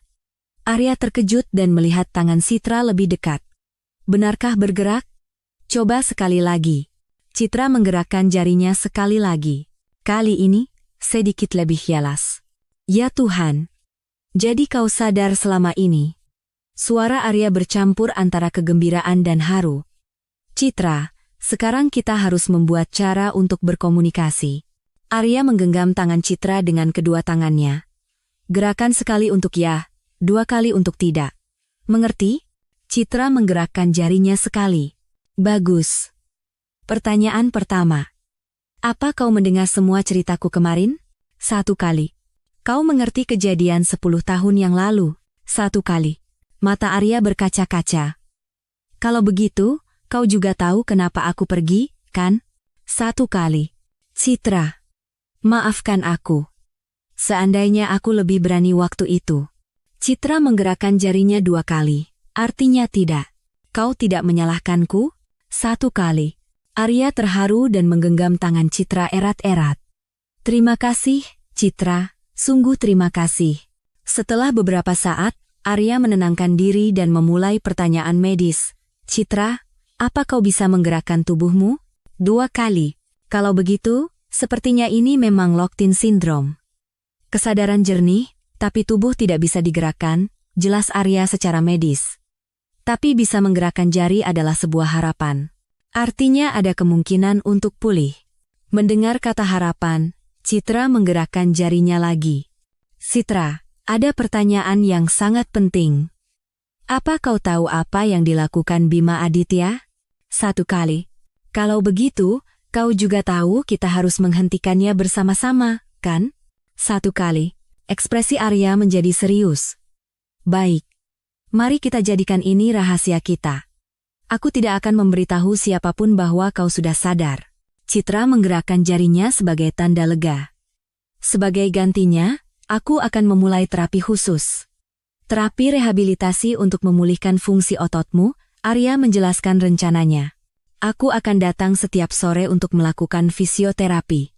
Arya terkejut dan melihat tangan Citra lebih dekat. "Benarkah bergerak?" "Coba sekali lagi." Citra menggerakkan jarinya sekali lagi. Kali ini, sedikit lebih jelas. "Ya Tuhan. Jadi kau sadar selama ini." Suara Arya bercampur antara kegembiraan dan haru. "Citra, sekarang kita harus membuat cara untuk berkomunikasi." Arya menggenggam tangan Citra dengan kedua tangannya. "Gerakan sekali untuk ya, 2 kali untuk tidak. Mengerti?" Citra menggerakkan jarinya sekali. "Bagus." Pertanyaan pertama. "Apa kau mendengar semua ceritaku kemarin?" 1 kali. "Kau mengerti kejadian 10 tahun yang lalu?" 1 kali. Mata Arya berkaca-kaca. "Kalau begitu, kau juga tahu kenapa aku pergi, kan?" 1 kali. "Citra, maafkan aku. Seandainya aku lebih berani waktu itu." Citra menggerakkan jarinya 2 kali. "Artinya tidak. Kau tidak menyalahkanku?" 1 kali. Arya terharu dan menggenggam tangan Citra erat-erat. "Terima kasih, Citra, sungguh terima kasih." Setelah beberapa saat, Arya menenangkan diri dan memulai pertanyaan medis. "Citra, apa kau bisa menggerakkan tubuhmu?" 2 kali. "Kalau begitu, sepertinya ini memang locked-in syndrome." Kesadaran jernih, tapi tubuh tidak bisa digerakkan, jelas Arya secara medis. Tapi bisa menggerakkan jari adalah sebuah harapan. Artinya ada kemungkinan untuk pulih. Mendengar kata harapan, Citra menggerakkan jarinya lagi. "Citra, ada pertanyaan yang sangat penting. Apa kau tahu apa yang dilakukan Bima Aditya?" 1 kali. "Kalau begitu, kau juga tahu kita harus menghentikannya bersama-sama, kan?" 1 kali. Ekspresi Arya menjadi serius. "Baik. Mari kita jadikan ini rahasia kita. Aku tidak akan memberitahu siapapun bahwa kau sudah sadar." Citra menggerakkan jarinya sebagai tanda lega. "Sebagai gantinya, aku akan memulai terapi khusus. Terapi rehabilitasi untuk memulihkan fungsi ototmu." Arya menjelaskan rencananya. "Aku akan datang setiap sore untuk melakukan fisioterapi.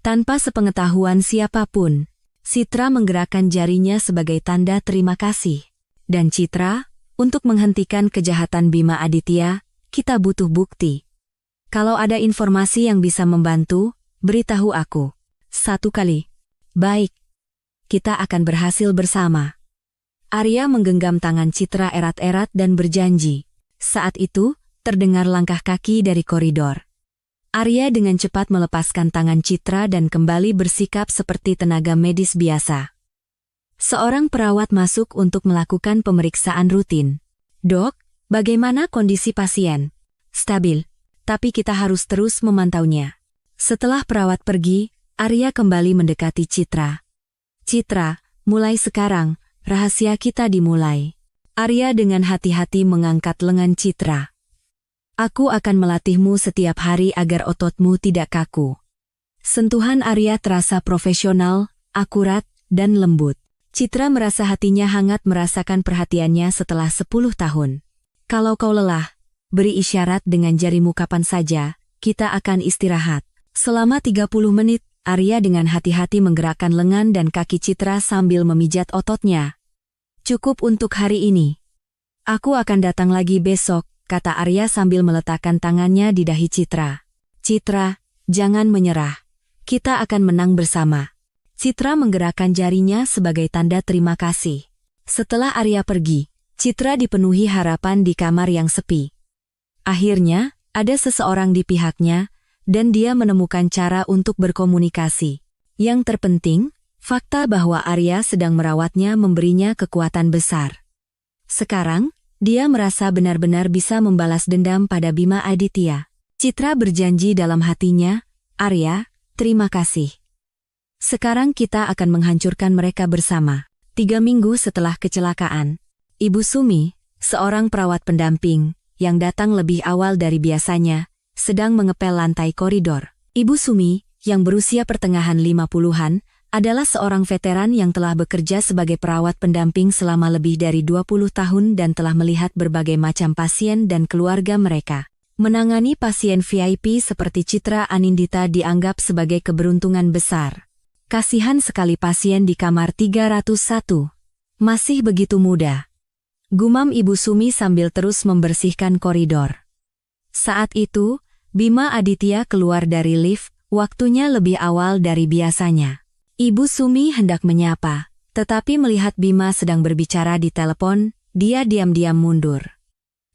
Tanpa sepengetahuan siapapun." Citra menggerakkan jarinya sebagai tanda terima kasih. Dan Citra, untuk menghentikan kejahatan Bima Aditya, kita butuh bukti. Kalau ada informasi yang bisa membantu, beritahu aku. 1 kali. Baik. Kita akan berhasil bersama. Arya menggenggam tangan Citra erat-erat dan berjanji. Saat itu, terdengar langkah kaki dari koridor. Arya dengan cepat melepaskan tangan Citra dan kembali bersikap seperti tenaga medis biasa. Seorang perawat masuk untuk melakukan pemeriksaan rutin. Dok, bagaimana kondisi pasien? Stabil, tapi kita harus terus memantaunya. Setelah perawat pergi, Arya kembali mendekati Citra. Citra, mulai sekarang, rahasia kita dimulai. Arya dengan hati-hati mengangkat lengan Citra. Aku akan melatihmu setiap hari agar ototmu tidak kaku. Sentuhan Arya terasa profesional, akurat, dan lembut. Citra merasa hatinya hangat merasakan perhatiannya setelah 10 tahun. Kalau kau lelah, beri isyarat dengan jarimu kapan saja, kita akan istirahat. Selama 30 menit, Arya dengan hati-hati menggerakkan lengan dan kaki Citra sambil memijat ototnya. Cukup untuk hari ini. Aku akan datang lagi besok, kata Arya sambil meletakkan tangannya di dahi Citra. Citra, jangan menyerah. Kita akan menang bersama. Citra menggerakkan jarinya sebagai tanda terima kasih. Setelah Arya pergi, Citra dipenuhi harapan di kamar yang sepi. Akhirnya, ada seseorang di pihaknya, dan dia menemukan cara untuk berkomunikasi. Yang terpenting, fakta bahwa Arya sedang merawatnya memberinya kekuatan besar. Sekarang, dia merasa benar-benar bisa membalas dendam pada Bima Aditya. Citra berjanji dalam hatinya, Arya, terima kasih. Sekarang kita akan menghancurkan mereka bersama. 3 minggu setelah kecelakaan, Ibu Sumi, seorang perawat pendamping, yang datang lebih awal dari biasanya, sedang mengepel lantai koridor. Ibu Sumi, yang berusia pertengahan 50-an, adalah seorang veteran yang telah bekerja sebagai perawat pendamping selama lebih dari 20 tahun dan telah melihat berbagai macam pasien dan keluarga mereka. Menangani pasien VIP seperti Citra Anindita dianggap sebagai keberuntungan besar. Kasihan sekali pasien di kamar 301. Masih begitu muda. Gumam Ibu Sumi sambil terus membersihkan koridor. Saat itu, Bima Aditya keluar dari lift, waktunya lebih awal dari biasanya. Ibu Sumi hendak menyapa, tetapi melihat Bima sedang berbicara di telepon, dia diam-diam mundur.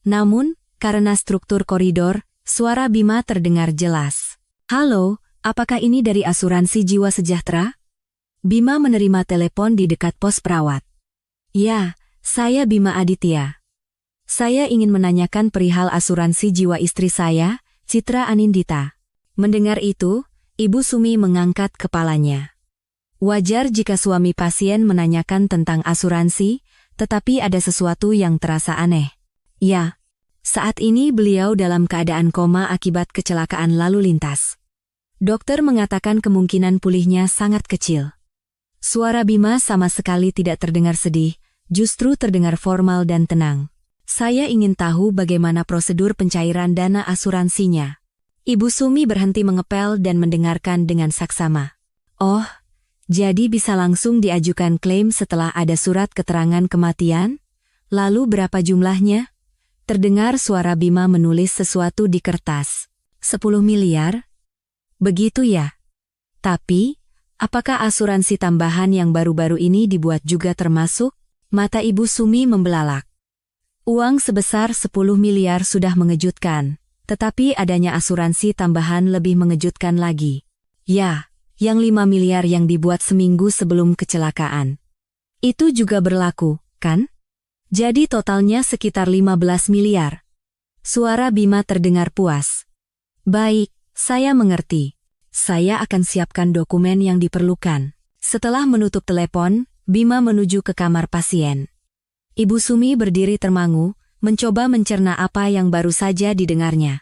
Namun, karena struktur koridor, suara Bima terdengar jelas. Halo, apakah ini dari asuransi jiwa sejahtera? Bima menerima telepon di dekat pos perawat. Ya, saya Bima Aditya. Saya ingin menanyakan perihal asuransi jiwa istri saya, Citra Anindita. Mendengar itu, Ibu Sumi mengangkat kepalanya. Wajar jika suami pasien menanyakan tentang asuransi, tetapi ada sesuatu yang terasa aneh. Ya, saat ini beliau dalam keadaan koma akibat kecelakaan lalu lintas. Dokter mengatakan kemungkinan pulihnya sangat kecil. Suara Bima sama sekali tidak terdengar sedih, justru terdengar formal dan tenang. Saya ingin tahu bagaimana prosedur pencairan dana asuransinya. Ibu Sumi berhenti mengepel dan mendengarkan dengan saksama. Oh, jadi bisa langsung diajukan klaim setelah ada surat keterangan kematian? Lalu berapa jumlahnya? Terdengar suara Bima menulis sesuatu di kertas. 10 miliar? Begitu ya? Tapi, apakah asuransi tambahan yang baru-baru ini dibuat juga termasuk? Mata Ibu Sumi membelalak. Uang sebesar 10 miliar sudah mengejutkan, tetapi adanya asuransi tambahan lebih mengejutkan lagi. Ya, yang 5 miliar yang dibuat seminggu sebelum kecelakaan. Itu juga berlaku, kan? Jadi totalnya sekitar 15 miliar. Suara Bima terdengar puas. Baik, saya mengerti. Saya akan siapkan dokumen yang diperlukan. Setelah menutup telepon, Bima menuju ke kamar pasien. Ibu Sumi berdiri termangu, mencoba mencerna apa yang baru saja didengarnya.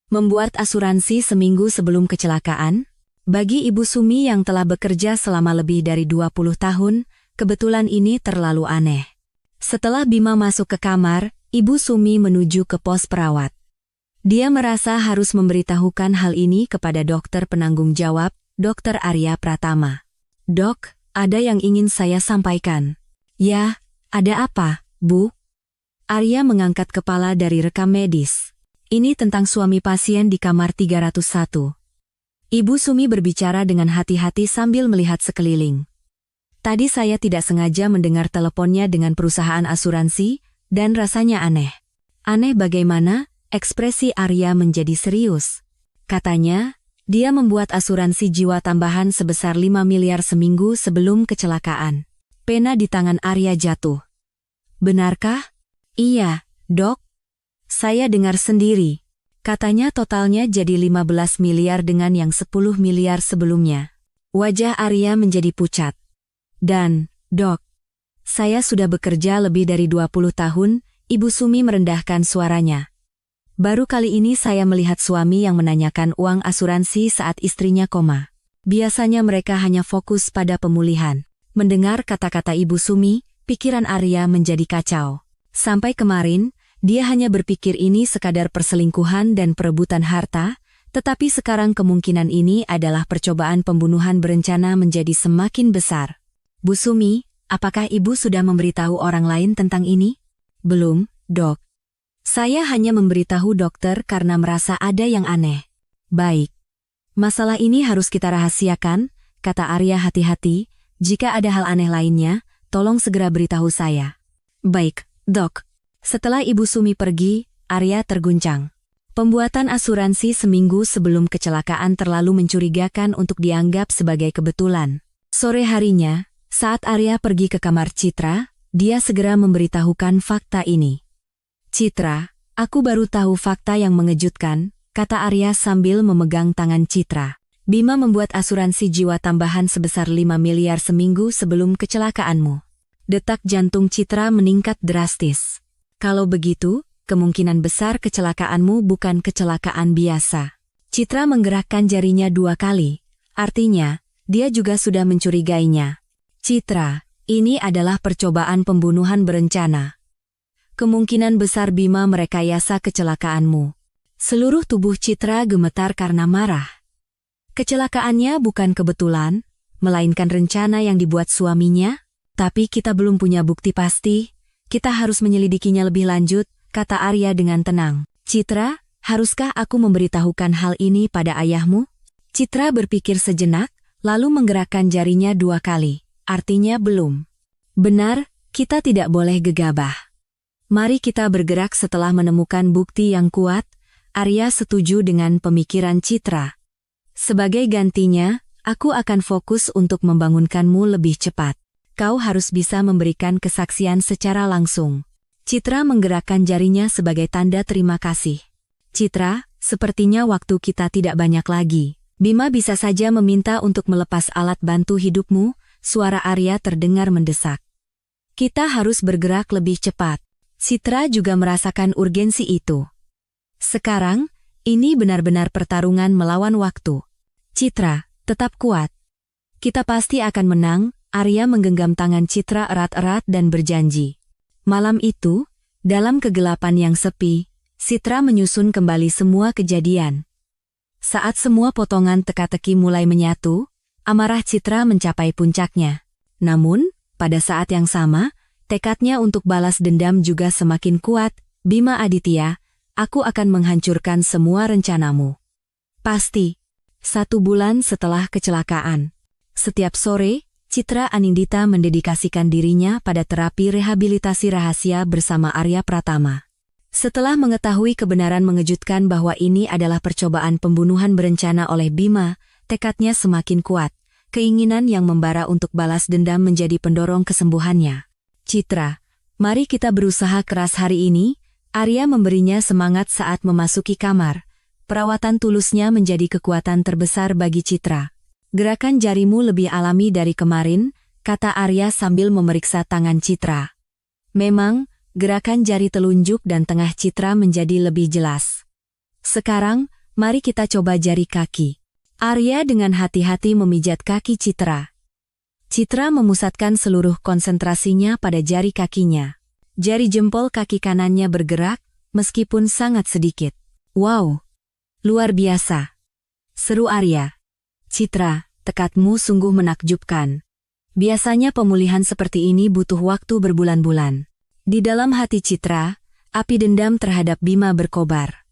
Membuat asuransi seminggu sebelum kecelakaan? Bagi Ibu Sumi yang telah bekerja selama lebih dari 20 tahun, kebetulan ini terlalu aneh. Setelah Bima masuk ke kamar, Ibu Sumi menuju ke pos perawat. Dia merasa harus memberitahukan hal ini kepada dokter penanggung jawab, Dr. Arya Pratama. Dok, ada yang ingin saya sampaikan. Ya, ada apa, Bu? Arya mengangkat kepala dari rekam medis. Ini tentang suami pasien di kamar 301. Ibu Sumi berbicara dengan hati-hati sambil melihat sekeliling. Tadi saya tidak sengaja mendengar teleponnya dengan perusahaan asuransi, dan rasanya aneh. Aneh bagaimana? Ekspresi Arya menjadi serius. Katanya, dia membuat asuransi jiwa tambahan sebesar 5 miliar seminggu sebelum kecelakaan. Pena di tangan Arya jatuh. Benarkah? Iya, Dok. Saya dengar sendiri. Katanya totalnya jadi 15 miliar dengan yang 10 miliar sebelumnya. Wajah Arya menjadi pucat. Dan, Dok, saya sudah bekerja lebih dari 20 tahun, Ibu Sumi merendahkan suaranya. Baru kali ini saya melihat suami yang menanyakan uang asuransi saat istrinya koma. Biasanya mereka hanya fokus pada pemulihan. Mendengar kata-kata Ibu Sumi, pikiran Arya menjadi kacau. Sampai kemarin, dia hanya berpikir ini sekadar perselingkuhan dan perebutan harta, tetapi sekarang kemungkinan ini adalah percobaan pembunuhan berencana menjadi semakin besar. Bu Sumi, apakah Ibu sudah memberitahu orang lain tentang ini? Belum, Dok. Saya hanya memberitahu dokter karena merasa ada yang aneh. Baik. Masalah ini harus kita rahasiakan, kata Arya hati-hati. Jika ada hal aneh lainnya, tolong segera beritahu saya. Baik, Dok. Setelah Ibu Sumi pergi, Arya terguncang. Pembuatan asuransi seminggu sebelum kecelakaan terlalu mencurigakan untuk dianggap sebagai kebetulan. Sore harinya, saat Arya pergi ke kamar Citra, dia segera memberitahukan fakta ini. Citra, aku baru tahu fakta yang mengejutkan, kata Arya sambil memegang tangan Citra. Bima membuat asuransi jiwa tambahan sebesar 5 miliar seminggu sebelum kecelakaanmu. Detak jantung Citra meningkat drastis. Kalau begitu, kemungkinan besar kecelakaanmu bukan kecelakaan biasa. Citra menggerakkan jarinya 2 kali. Artinya, dia juga sudah mencurigainya. Citra, ini adalah percobaan pembunuhan berencana. Kemungkinan besar Bima merekayasa kecelakaanmu. Seluruh tubuh Citra gemetar karena marah. Kecelakaannya bukan kebetulan, melainkan rencana yang dibuat suaminya. Tapi kita belum punya bukti pasti, kita harus menyelidikinya lebih lanjut, kata Arya dengan tenang. Citra, haruskah aku memberitahukan hal ini pada ayahmu? Citra berpikir sejenak, lalu menggerakkan jarinya 2 kali. Artinya belum. Benar, kita tidak boleh gegabah. Mari kita bergerak setelah menemukan bukti yang kuat. Arya setuju dengan pemikiran Citra. Sebagai gantinya, aku akan fokus untuk membangunkanmu lebih cepat. Kau harus bisa memberikan kesaksian secara langsung. Citra menggerakkan jarinya sebagai tanda terima kasih. Citra, sepertinya waktu kita tidak banyak lagi. Bima bisa saja meminta untuk melepas alat bantu hidupmu, suara Arya terdengar mendesak. Kita harus bergerak lebih cepat. Citra juga merasakan urgensi itu. Sekarang, ini benar-benar pertarungan melawan waktu. Citra, tetap kuat. Kita pasti akan menang, Arya menggenggam tangan Citra erat-erat dan berjanji. Malam itu, dalam kegelapan yang sepi, Citra menyusun kembali semua kejadian. Saat semua potongan teka-teki mulai menyatu, amarah Citra mencapai puncaknya. Namun, pada saat yang sama, tekadnya untuk balas dendam juga semakin kuat. Bima Aditya, aku akan menghancurkan semua rencanamu. Pasti. 1 bulan setelah kecelakaan. Setiap sore, Citra Anindita mendedikasikan dirinya pada terapi rehabilitasi rahasia bersama Arya Pratama. Setelah mengetahui kebenaran mengejutkan bahwa ini adalah percobaan pembunuhan berencana oleh Bima, tekadnya semakin kuat. Keinginan yang membara untuk balas dendam menjadi pendorong kesembuhannya. Citra, mari kita berusaha keras hari ini. Arya memberinya semangat saat memasuki kamar. Perawatan tulusnya menjadi kekuatan terbesar bagi Citra. Gerakan jarimu lebih alami dari kemarin, kata Arya sambil memeriksa tangan Citra. Memang, gerakan jari telunjuk dan tengah Citra menjadi lebih jelas. Sekarang, mari kita coba jari kaki. Arya dengan hati-hati memijat kaki Citra. Citra memusatkan seluruh konsentrasinya pada jari kakinya. Jari jempol kaki kanannya bergerak, meskipun sangat sedikit. Wow! Luar biasa! Seru Arya. Citra, tekadmu sungguh menakjubkan. Biasanya pemulihan seperti ini butuh waktu berbulan-bulan. Di dalam hati Citra, api dendam terhadap Bima berkobar.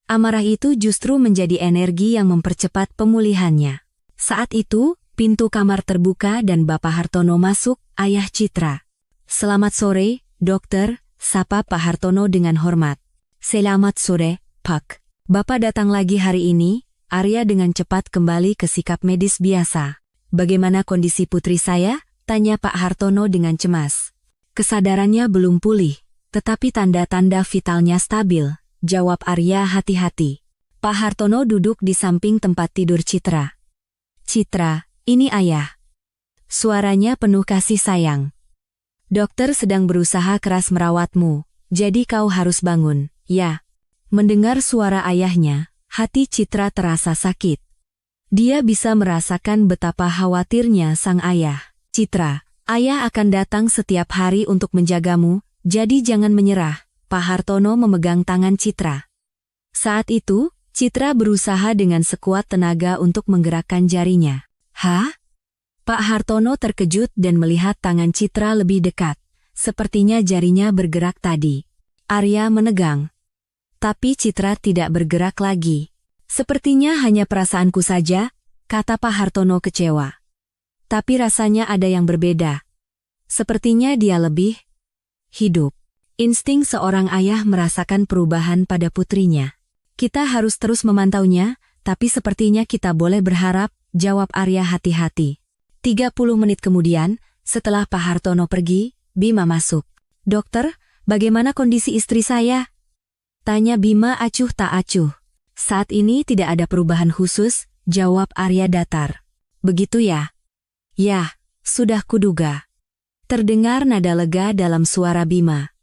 Amarah itu justru menjadi energi yang mempercepat pemulihannya. Saat itu, pintu kamar terbuka dan Bapak Hartono masuk, ayah Citra. "Selamat sore, dokter," sapa Pak Hartono dengan hormat. "Selamat sore, Pak." "Bapak datang lagi hari ini," Arya dengan cepat kembali ke sikap medis biasa. "Bagaimana kondisi putri saya?" tanya Pak Hartono dengan cemas. "Kesadarannya belum pulih, tetapi tanda-tanda vitalnya stabil," jawab Arya hati-hati. Pak Hartono duduk di samping tempat tidur Citra. "Citra, ini ayah." Suaranya penuh kasih sayang. "Dokter sedang berusaha keras merawatmu, jadi kau harus bangun, ya." Mendengar suara ayahnya, hati Citra terasa sakit. Dia bisa merasakan betapa khawatirnya sang ayah. "Citra, ayah akan datang setiap hari untuk menjagamu, jadi jangan menyerah." Pak Hartono memegang tangan Citra. Saat itu, Citra berusaha dengan sekuat tenaga untuk menggerakkan jarinya. "Hah?" Pak Hartono terkejut dan melihat tangan Citra lebih dekat. Sepertinya jarinya bergerak tadi. Arya menegang. Tapi Citra tidak bergerak lagi. "Sepertinya hanya perasaanku saja," kata Pak Hartono kecewa. "Tapi rasanya ada yang berbeda. Sepertinya dia lebih hidup." Insting seorang ayah merasakan perubahan pada putrinya. "Kita harus terus memantaunya, tapi sepertinya kita boleh berharap," jawab Arya hati-hati. 30 menit kemudian, setelah Pak Hartono pergi, Bima masuk. "Dokter, bagaimana kondisi istri saya?" tanya Bima acuh tak acuh. "Saat ini tidak ada perubahan khusus," jawab Arya datar. "Begitu ya?" "Ya, sudah kuduga." Terdengar nada lega dalam suara Bima.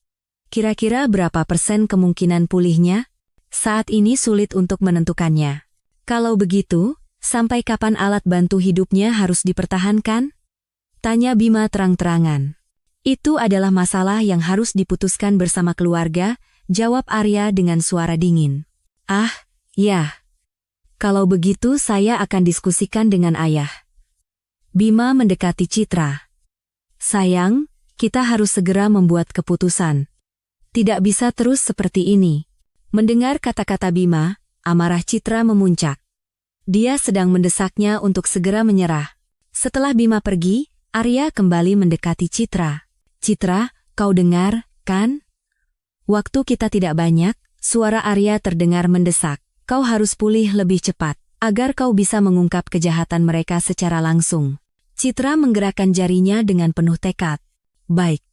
"Kira-kira berapa persen kemungkinan pulihnya?" "Saat ini sulit untuk menentukannya." "Kalau begitu, sampai kapan alat bantu hidupnya harus dipertahankan?" tanya Bima terang-terangan. "Itu adalah masalah yang harus diputuskan bersama keluarga," jawab Arya dengan suara dingin. "Ah, ya. Kalau begitu saya akan diskusikan dengan ayah." Bima mendekati Citra. "Sayang, kita harus segera membuat keputusan. Tidak bisa terus seperti ini." Mendengar kata-kata Bima, amarah Citra memuncak. Dia sedang mendesaknya untuk segera menyerah. Setelah Bima pergi, Arya kembali mendekati Citra. "Citra, kau dengar, kan? Waktu kita tidak banyak," suara Arya terdengar mendesak. "Kau harus pulih lebih cepat, agar kau bisa mengungkap kejahatan mereka secara langsung." Citra menggerakkan jarinya dengan penuh tekad. "Baik.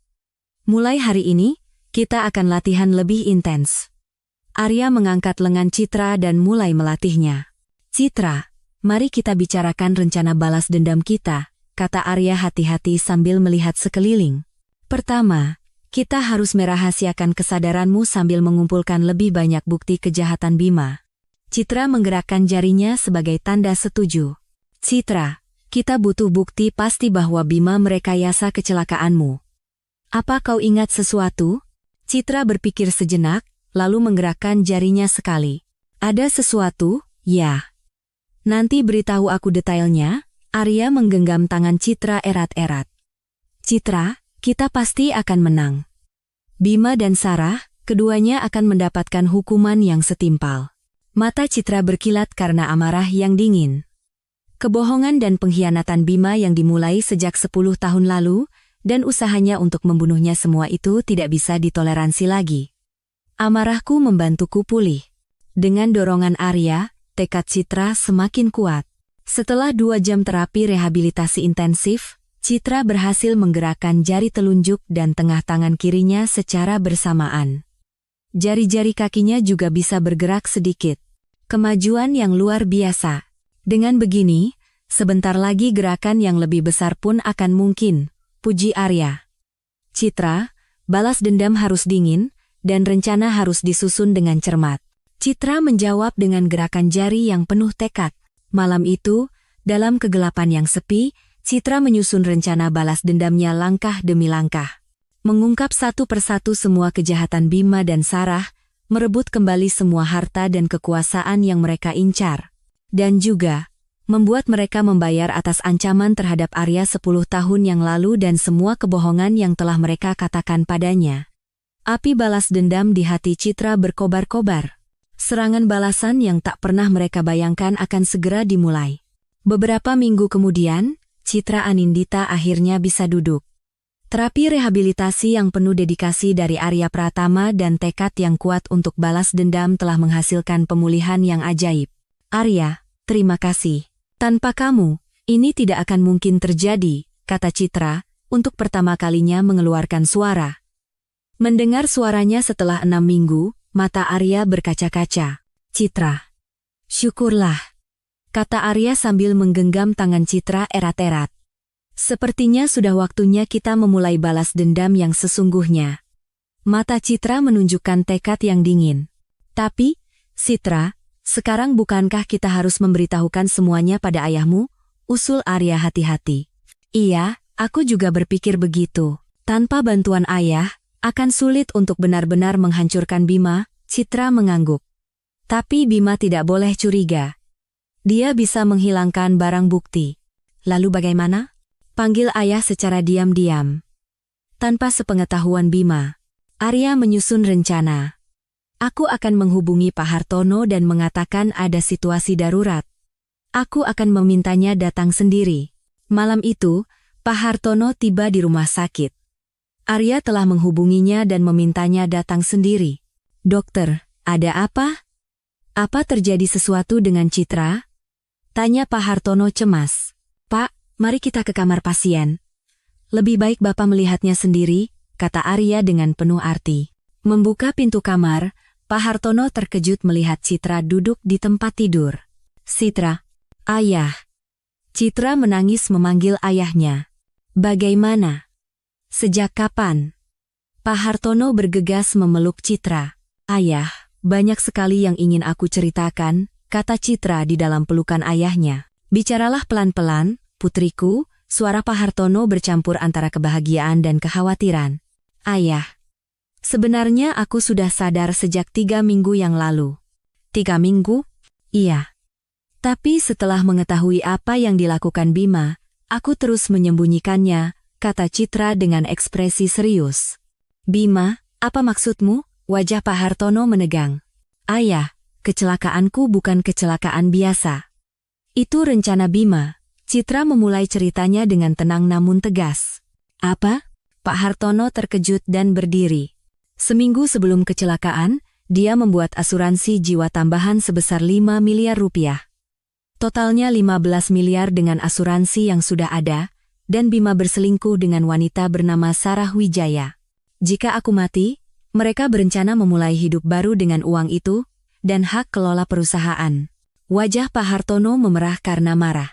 Mulai hari ini, kita akan latihan lebih intens." Arya mengangkat lengan Citra dan mulai melatihnya. "Citra, mari kita bicarakan rencana balas dendam kita," kata Arya hati-hati sambil melihat sekeliling. "Pertama, kita harus merahasiakan kesadaranmu sambil mengumpulkan lebih banyak bukti kejahatan Bima." Citra menggerakkan jarinya sebagai tanda setuju. "Citra, kita butuh bukti pasti bahwa Bima merekayasa kecelakaanmu. Apa kau ingat sesuatu?" Citra berpikir sejenak, lalu menggerakkan jarinya sekali. "Ada sesuatu, ya." "Nanti beritahu aku detailnya." Arya menggenggam tangan Citra erat-erat. "Citra, kita pasti akan menang. Bima dan Sarah, keduanya akan mendapatkan hukuman yang setimpal." Mata Citra berkilat karena amarah yang dingin. Kebohongan dan pengkhianatan Bima yang dimulai sejak 10 tahun lalu, dan usahanya untuk membunuhnya semua itu tidak bisa ditoleransi lagi. "Amarahku membantuku pulih." Dengan dorongan Arya, tekad Citra semakin kuat. Setelah 2 jam terapi rehabilitasi intensif, Citra berhasil menggerakkan jari telunjuk dan tengah tangan kirinya secara bersamaan. Jari-jari kakinya juga bisa bergerak sedikit. Kemajuan yang luar biasa. Dengan begini, sebentar lagi gerakan yang lebih besar pun akan mungkin, puji Arya. "Citra, balas dendam harus dingin, dan rencana harus disusun dengan cermat." Citra menjawab dengan gerakan jari yang penuh tekad. Malam itu, dalam kegelapan yang sepi, Citra menyusun rencana balas dendamnya langkah demi langkah. Mengungkap satu persatu semua kejahatan Bima dan Sarah, merebut kembali semua harta dan kekuasaan yang mereka incar. Dan juga, membuat mereka membayar atas ancaman terhadap Arya 10 tahun yang lalu dan semua kebohongan yang telah mereka katakan padanya. Api balas dendam di hati Citra berkobar-kobar. Serangan balasan yang tak pernah mereka bayangkan akan segera dimulai. Beberapa minggu kemudian, Citra Anindita akhirnya bisa duduk. Terapi rehabilitasi yang penuh dedikasi dari Arya Pratama dan tekad yang kuat untuk balas dendam telah menghasilkan pemulihan yang ajaib. Arya, terima kasih. Tanpa kamu, ini tidak akan mungkin terjadi, kata Citra, untuk pertama kalinya mengeluarkan suara. Mendengar suaranya setelah 6 minggu, mata Arya berkaca-kaca. Citra. Syukurlah, kata Arya sambil menggenggam tangan Citra erat-erat. Sepertinya sudah waktunya kita memulai balas dendam yang sesungguhnya. Mata Citra menunjukkan tekad yang dingin. Tapi, Citra, sekarang bukankah kita harus memberitahukan semuanya pada ayahmu? Usul Arya hati-hati. Iya, aku juga berpikir begitu. Tanpa bantuan ayah, akan sulit untuk benar-benar menghancurkan Bima, Citra mengangguk. Tapi Bima tidak boleh curiga. Dia bisa menghilangkan barang bukti. Lalu bagaimana? Panggil ayah secara diam-diam. Tanpa sepengetahuan Bima, Arya menyusun rencana. Aku akan menghubungi Pak Hartono dan mengatakan ada situasi darurat. Aku akan memintanya datang sendiri. Malam itu, Pak Hartono tiba di rumah sakit. Arya telah menghubunginya dan memintanya datang sendiri. Dokter, ada apa? Apa terjadi sesuatu dengan Citra? Tanya Pak Hartono cemas. Pak, mari kita ke kamar pasien. Lebih baik Bapak melihatnya sendiri, kata Arya dengan penuh arti. Membuka pintu kamar, Pak Hartono terkejut melihat Citra duduk di tempat tidur. Citra, ayah. Citra menangis memanggil ayahnya. Bagaimana? Sejak kapan? Pak Hartono bergegas memeluk Citra. Ayah, banyak sekali yang ingin aku ceritakan, kata Citra di dalam pelukan ayahnya. Bicaralah pelan-pelan, putriku, suara Pak Hartono bercampur antara kebahagiaan dan kekhawatiran. Ayah, sebenarnya aku sudah sadar sejak 3 minggu yang lalu. 3 minggu? Iya. Tapi setelah mengetahui apa yang dilakukan Bima, aku terus menyembunyikannya, kata Citra dengan ekspresi serius. Bima, apa maksudmu? Wajah Pak Hartono menegang. Ayah, kecelakaanku bukan kecelakaan biasa. Itu rencana Bima. Citra memulai ceritanya dengan tenang namun tegas. Apa? Pak Hartono terkejut dan berdiri. Seminggu sebelum kecelakaan, dia membuat asuransi jiwa tambahan sebesar 5 miliar rupiah. Totalnya 15 miliar dengan asuransi yang sudah ada, dan Bima berselingkuh dengan wanita bernama Sarah Wijaya. Jika aku mati, mereka berencana memulai hidup baru dengan uang itu, dan hak kelola perusahaan. Wajah Pak Hartono memerah karena marah.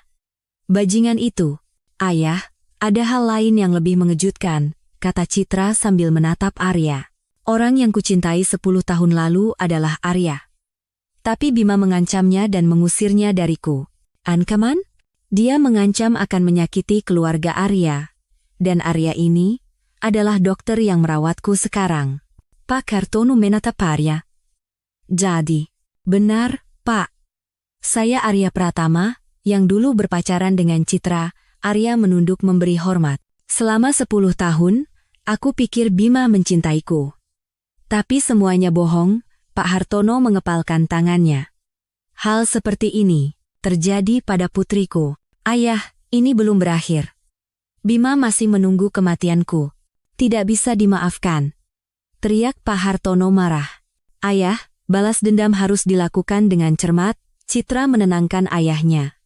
Bajingan itu. Ayah, ada hal lain yang lebih mengejutkan, kata Citra sambil menatap Arya. Orang yang kucintai 10 tahun lalu adalah Arya. Tapi Bima mengancamnya dan mengusirnya dariku. Ancaman? Dia mengancam akan menyakiti keluarga Arya. Dan Arya ini adalah dokter yang merawatku sekarang. Pak Hartono menatap Arya. Jadi, benar, Pak. Saya Arya Pratama, yang dulu berpacaran dengan Citra. Arya menunduk memberi hormat. Selama 10 tahun, aku pikir Bima mencintaiku. Tapi semuanya bohong, Pak Hartono mengepalkan tangannya. Hal seperti ini terjadi pada putriku. Ayah, ini belum berakhir. Bima masih menunggu kematianku. Tidak bisa dimaafkan. Teriak Pak Hartono marah. Ayah, balas dendam harus dilakukan dengan cermat, Citra menenangkan ayahnya.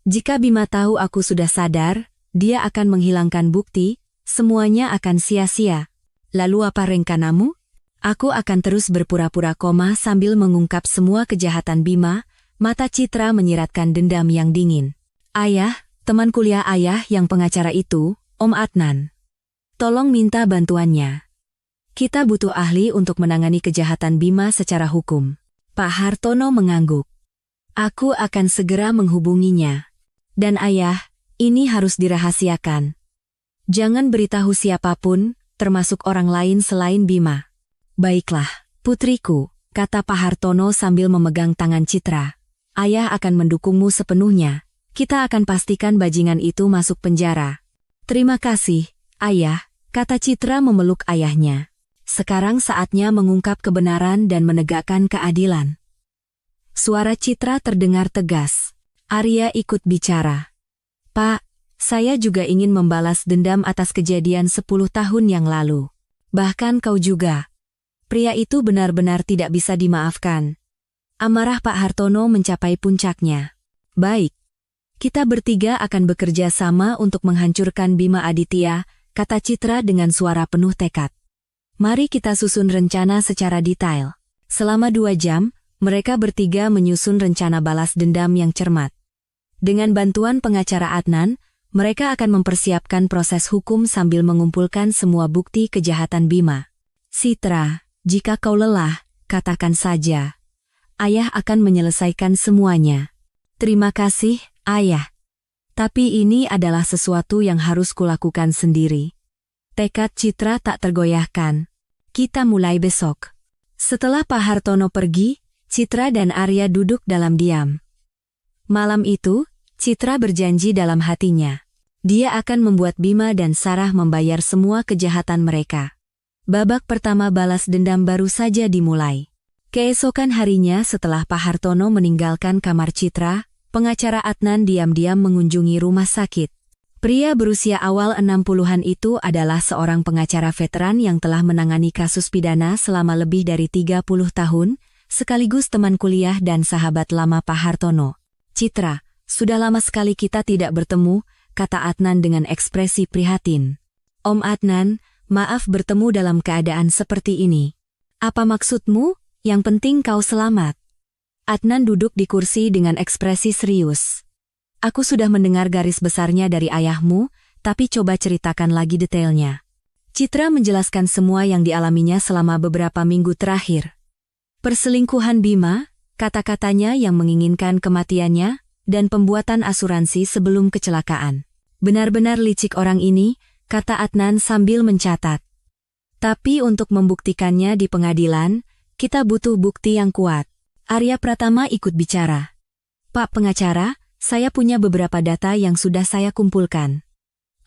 Jika Bima tahu aku sudah sadar, dia akan menghilangkan bukti, semuanya akan sia-sia. Lalu apa rencanamu? Aku akan terus berpura-pura koma sambil mengungkap semua kejahatan Bima, mata Citra menyiratkan dendam yang dingin. Ayah, teman kuliah ayah yang pengacara itu, Om Adnan. Tolong minta bantuannya. Kita butuh ahli untuk menangani kejahatan Bima secara hukum. Pak Hartono mengangguk. Aku akan segera menghubunginya. Dan ayah, ini harus dirahasiakan. Jangan beritahu siapapun, termasuk orang lain selain Bima. Baiklah, putriku, kata Pak Hartono sambil memegang tangan Citra. Ayah akan mendukungmu sepenuhnya. Kita akan pastikan bajingan itu masuk penjara. Terima kasih, Ayah, kata Citra memeluk ayahnya. Sekarang saatnya mengungkap kebenaran dan menegakkan keadilan. Suara Citra terdengar tegas. Arya ikut bicara. Pak, saya juga ingin membalas dendam atas kejadian 10 tahun yang lalu. Bahkan kau juga. Pria itu benar-benar tidak bisa dimaafkan. Amarah Pak Hartono mencapai puncaknya. Baik. Kita bertiga akan bekerja sama untuk menghancurkan Bima Aditya, kata Citra dengan suara penuh tekad. Mari kita susun rencana secara detail. Selama 2 jam, mereka bertiga menyusun rencana balas dendam yang cermat. Dengan bantuan pengacara Adnan, mereka akan mempersiapkan proses hukum sambil mengumpulkan semua bukti kejahatan Bima. Citra, jika kau lelah, katakan saja. Ayah akan menyelesaikan semuanya. Terima kasih, Ayah. Tapi ini adalah sesuatu yang harus kulakukan sendiri. Tekad Citra tak tergoyahkan. Kita mulai besok. Setelah Pak Hartono pergi, Citra dan Arya duduk dalam diam. Malam itu, Citra berjanji dalam hatinya. Dia akan membuat Bima dan Sarah membayar semua kejahatan mereka. Babak pertama balas dendam baru saja dimulai. Keesokan harinya setelah Pak Hartono meninggalkan kamar Citra, pengacara Adnan diam-diam mengunjungi rumah sakit. Pria berusia awal 60-an itu adalah seorang pengacara veteran yang telah menangani kasus pidana selama lebih dari 30 tahun, sekaligus teman kuliah dan sahabat lama Pak Hartono. Citra, sudah lama sekali kita tidak bertemu, kata Adnan dengan ekspresi prihatin. Om Adnan, maaf bertemu dalam keadaan seperti ini. Apa maksudmu? Yang penting kau selamat. Adnan duduk di kursi dengan ekspresi serius. Aku sudah mendengar garis besarnya dari ayahmu, tapi coba ceritakan lagi detailnya. Citra menjelaskan semua yang dialaminya selama beberapa minggu terakhir. Perselingkuhan Bima, kata-katanya yang menginginkan kematiannya, dan pembuatan asuransi sebelum kecelakaan. Benar-benar licik orang ini, kata Adnan sambil mencatat. Tapi untuk membuktikannya di pengadilan, kita butuh bukti yang kuat. Arya Pratama ikut bicara. Pak pengacara, saya punya beberapa data yang sudah saya kumpulkan.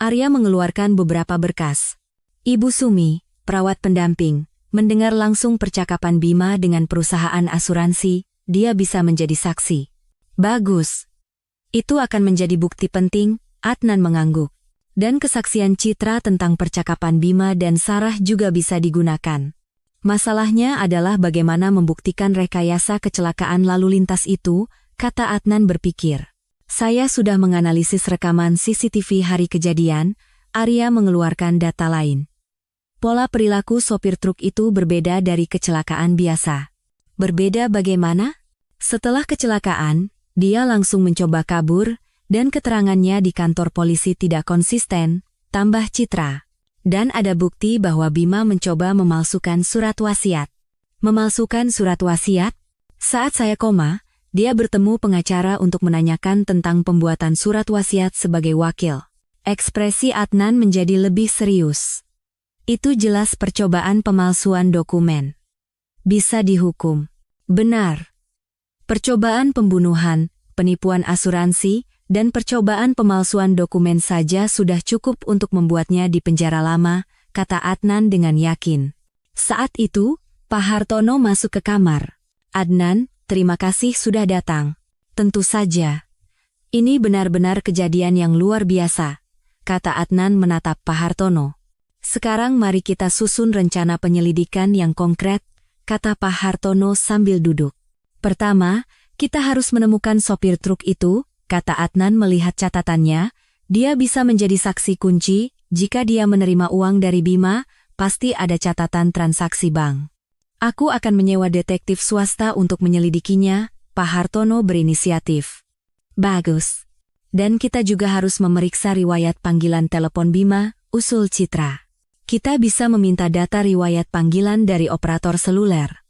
Arya mengeluarkan beberapa berkas. Ibu Sumi, perawat pendamping, mendengar langsung percakapan Bima dengan perusahaan asuransi, dia bisa menjadi saksi. Bagus. Itu akan menjadi bukti penting, Adnan mengangguk. Dan kesaksian Citra tentang percakapan Bima dan Sarah juga bisa digunakan. Masalahnya adalah bagaimana membuktikan rekayasa kecelakaan lalu lintas itu, kata Adnan berpikir. Saya sudah menganalisis rekaman CCTV hari kejadian, Arya mengeluarkan data lain. Pola perilaku sopir truk itu berbeda dari kecelakaan biasa. Berbeda bagaimana? Setelah kecelakaan, dia langsung mencoba kabur, dan keterangannya di kantor polisi tidak konsisten, tambah Citra. Dan ada bukti bahwa Bima mencoba memalsukan surat wasiat. Memalsukan surat wasiat? Saat saya koma, dia bertemu pengacara untuk menanyakan tentang pembuatan surat wasiat sebagai wakil. Ekspresi Adnan menjadi lebih serius. Itu jelas percobaan pemalsuan dokumen. Bisa dihukum. Benar. Percobaan pembunuhan, penipuan asuransi, dan percobaan pemalsuan dokumen saja sudah cukup untuk membuatnya di penjara lama, kata Adnan dengan yakin. Saat itu, Pak Hartono masuk ke kamar. Adnan, terima kasih sudah datang. Tentu saja. Ini benar-benar kejadian yang luar biasa, kata Adnan menatap Pak Hartono. Sekarang mari kita susun rencana penyelidikan yang konkret, kata Pak Hartono sambil duduk. Pertama, kita harus menemukan sopir truk itu, kata Adnan melihat catatannya. Dia bisa menjadi saksi kunci, jika dia menerima uang dari Bima, pasti ada catatan transaksi bank. Aku akan menyewa detektif swasta untuk menyelidikinya, Pak Hartono berinisiatif. Bagus. Dan kita juga harus memeriksa riwayat panggilan telepon Bima, usul Citra. Kita bisa meminta data riwayat panggilan dari operator seluler.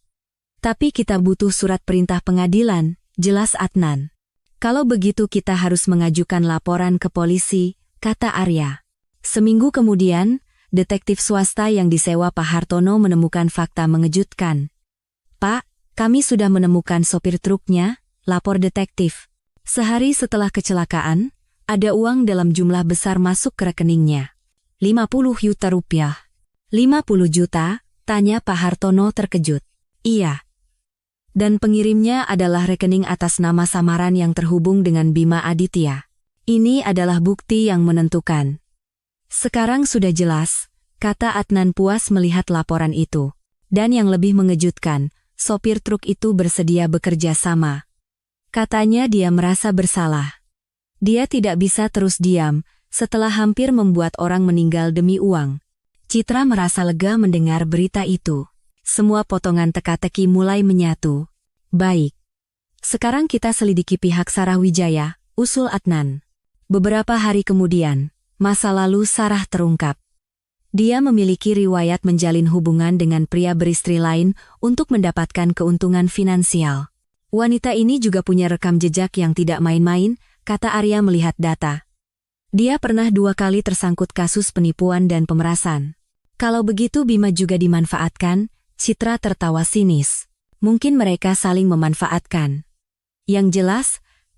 Tapi kita butuh surat perintah pengadilan, jelas Adnan. Kalau begitu kita harus mengajukan laporan ke polisi, kata Arya. Seminggu kemudian, detektif swasta yang disewa Pak Hartono menemukan fakta mengejutkan. Pak, kami sudah menemukan sopir truknya, lapor detektif. Sehari setelah kecelakaan, ada uang dalam jumlah besar masuk ke rekeningnya. 50 juta rupiah. 50 juta, tanya Pak Hartono terkejut. Iya. Dan pengirimnya adalah rekening atas nama samaran yang terhubung dengan Bima Aditya. Ini adalah bukti yang menentukan. Sekarang sudah jelas, kata Adnan puas melihat laporan itu. Dan yang lebih mengejutkan, sopir truk itu bersedia bekerja sama. Katanya dia merasa bersalah. Dia tidak bisa terus diam, setelah hampir membuat orang meninggal demi uang. Citra merasa lega mendengar berita itu. Semua potongan teka-teki mulai menyatu. Baik. Sekarang kita selidiki pihak Sarah Wijaya, usul Adnan. Beberapa hari kemudian, masa lalu Sarah terungkap. Dia memiliki riwayat menjalin hubungan dengan pria beristri lain untuk mendapatkan keuntungan finansial. Wanita ini juga punya rekam jejak yang tidak main-main, kata Arya melihat data. Dia pernah 2 kali tersangkut kasus penipuan dan pemerasan. Kalau begitu Bima juga dimanfaatkan, Citra tertawa sinis. Mungkin mereka saling memanfaatkan. Yang jelas,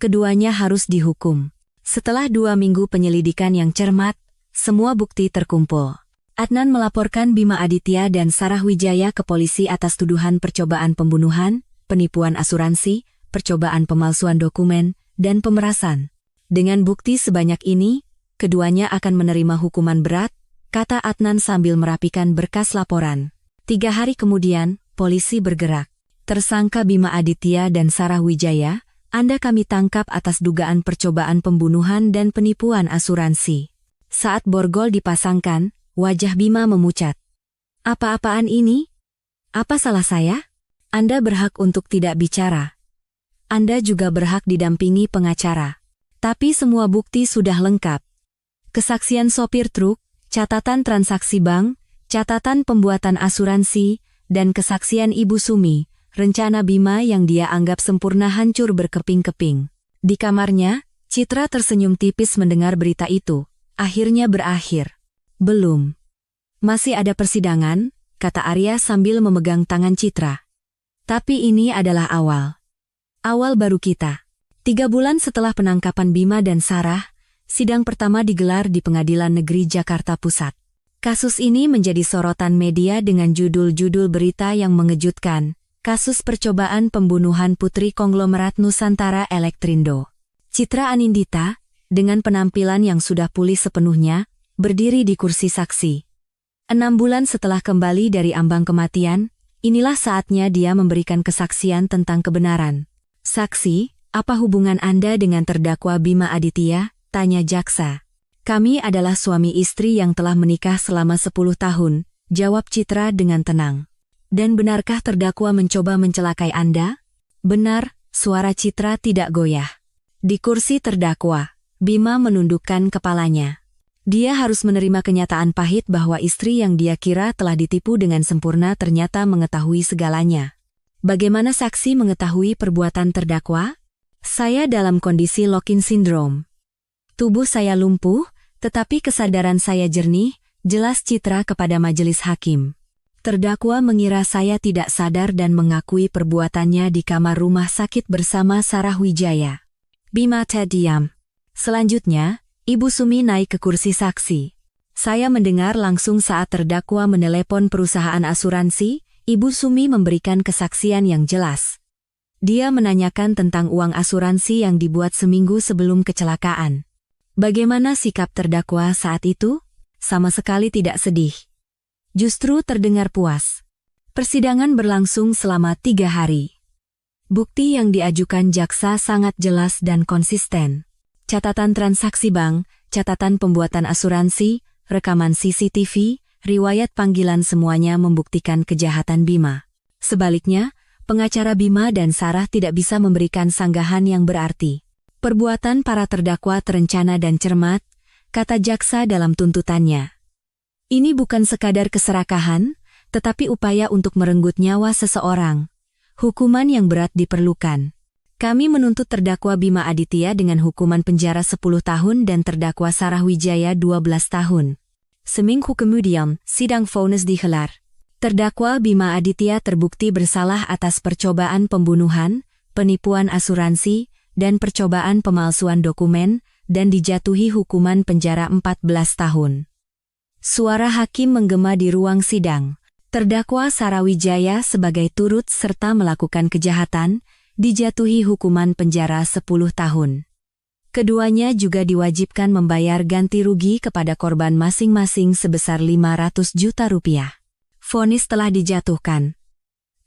keduanya harus dihukum. Setelah 2 minggu penyelidikan yang cermat, semua bukti terkumpul. Adnan melaporkan Bima Aditya dan Sarah Wijaya ke polisi atas tuduhan percobaan pembunuhan, penipuan asuransi, percobaan pemalsuan dokumen, dan pemerasan. Dengan bukti sebanyak ini, keduanya akan menerima hukuman berat, kata Adnan sambil merapikan berkas laporan. 3 hari kemudian, polisi bergerak. Tersangka Bima Aditya dan Sarah Wijaya, Anda kami tangkap atas dugaan percobaan pembunuhan dan penipuan asuransi. Saat borgol dipasangkan, wajah Bima memucat. Apa-apaan ini? Apa salah saya? Anda berhak untuk tidak bicara. Anda juga berhak didampingi pengacara. Tapi semua bukti sudah lengkap. Kesaksian sopir truk, catatan transaksi bank, catatan pembuatan asuransi, dan kesaksian Ibu Sumi, rencana Bima yang dia anggap sempurna hancur berkeping-keping. Di kamarnya, Citra tersenyum tipis mendengar berita itu. Akhirnya berakhir. Belum. Masih ada persidangan, kata Arya sambil memegang tangan Citra. Tapi ini adalah awal. Awal baru kita. 3 bulan setelah penangkapan Bima dan Sarah, sidang pertama digelar di Pengadilan Negeri Jakarta Pusat. Kasus ini menjadi sorotan media dengan judul-judul berita yang mengejutkan. Kasus percobaan pembunuhan putri konglomerat Nusantara Elektrindo. Citra Anindita, dengan penampilan yang sudah pulih sepenuhnya, berdiri di kursi saksi. 6 bulan setelah kembali dari ambang kematian, inilah saatnya dia memberikan kesaksian tentang kebenaran. Saksi, apa hubungan Anda dengan terdakwa Bima Aditya? Tanya jaksa. Kami adalah suami istri yang telah menikah selama 10 tahun, jawab Citra dengan tenang. Dan benarkah terdakwa mencoba mencelakai Anda? Benar, suara Citra tidak goyah. Di kursi terdakwa, Bima menundukkan kepalanya. Dia harus menerima kenyataan pahit bahwa istri yang dia kira telah ditipu dengan sempurna ternyata mengetahui segalanya. Bagaimana saksi mengetahui perbuatan terdakwa? Saya dalam kondisi lock-in syndrome. Tubuh saya lumpuh, tetapi kesadaran saya jernih, jelas Citra kepada majelis hakim. Terdakwa mengira saya tidak sadar dan mengakui perbuatannya di kamar rumah sakit bersama Sarah Wijaya. Bima terdiam. Selanjutnya, Ibu Sumi naik ke kursi saksi. Saya mendengar langsung saat terdakwa menelepon perusahaan asuransi, Ibu Sumi memberikan kesaksian yang jelas. Dia menanyakan tentang uang asuransi yang dibuat seminggu sebelum kecelakaan. Bagaimana sikap terdakwa saat itu? Sama sekali tidak sedih. Justru terdengar puas. Persidangan berlangsung selama 3 hari. Bukti yang diajukan jaksa sangat jelas dan konsisten. Catatan transaksi bank, catatan pembuatan asuransi, rekaman CCTV, riwayat panggilan semuanya membuktikan kejahatan Bima. Sebaliknya, pengacara Bima dan Sarah tidak bisa memberikan sanggahan yang berarti. Perbuatan para terdakwa terencana dan cermat, kata jaksa dalam tuntutannya. Ini bukan sekadar keserakahan, tetapi upaya untuk merenggut nyawa seseorang. Hukuman yang berat diperlukan. Kami menuntut terdakwa Bima Aditya dengan hukuman penjara 10 tahun dan terdakwa Sarah Wijaya 12 tahun. Seminggu kemudian, sidang vonis digelar. Terdakwa Bima Aditya terbukti bersalah atas percobaan pembunuhan, penipuan asuransi, dan percobaan pemalsuan dokumen, dan dijatuhi hukuman penjara 14 tahun. Suara hakim menggema di ruang sidang. Terdakwa Sarawijaya sebagai turut serta melakukan kejahatan, dijatuhi hukuman penjara 10 tahun. Keduanya juga diwajibkan membayar ganti rugi kepada korban masing-masing sebesar 500 juta rupiah. Vonis telah dijatuhkan.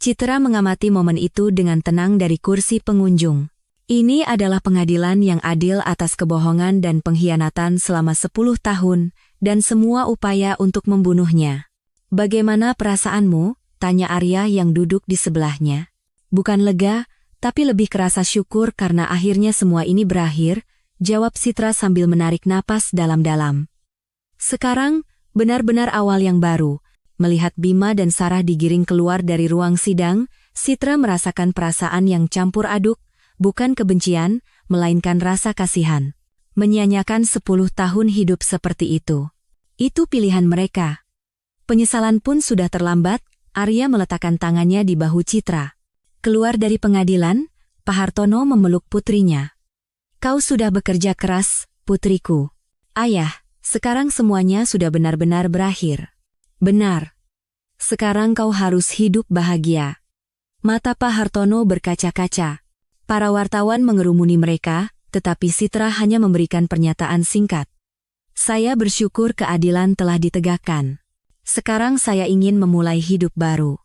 Citra mengamati momen itu dengan tenang dari kursi pengunjung. Ini adalah pengadilan yang adil atas kebohongan dan pengkhianatan selama 10 tahun, dan semua upaya untuk membunuhnya. "Bagaimana perasaanmu?" tanya Arya yang duduk di sebelahnya. "Bukan lega, tapi lebih kerasa syukur karena akhirnya semua ini berakhir," jawab Citra sambil menarik napas dalam-dalam. Sekarang, benar-benar awal yang baru. Melihat Bima dan Sarah digiring keluar dari ruang sidang, Citra merasakan perasaan yang campur aduk, bukan kebencian, melainkan rasa kasihan. Menyia-nyiakan 10 tahun hidup seperti itu. Itu pilihan mereka. Penyesalan pun sudah terlambat. Arya meletakkan tangannya di bahu Citra. Keluar dari pengadilan, Pak Hartono memeluk putrinya. "Kau sudah bekerja keras, putriku. Ayah, sekarang semuanya sudah benar-benar berakhir." "Benar. Sekarang kau harus hidup bahagia." Mata Pak Hartono berkaca-kaca. Para wartawan mengerumuni mereka, tetapi Citra hanya memberikan pernyataan singkat. "Saya bersyukur keadilan telah ditegakkan. Sekarang saya ingin memulai hidup baru."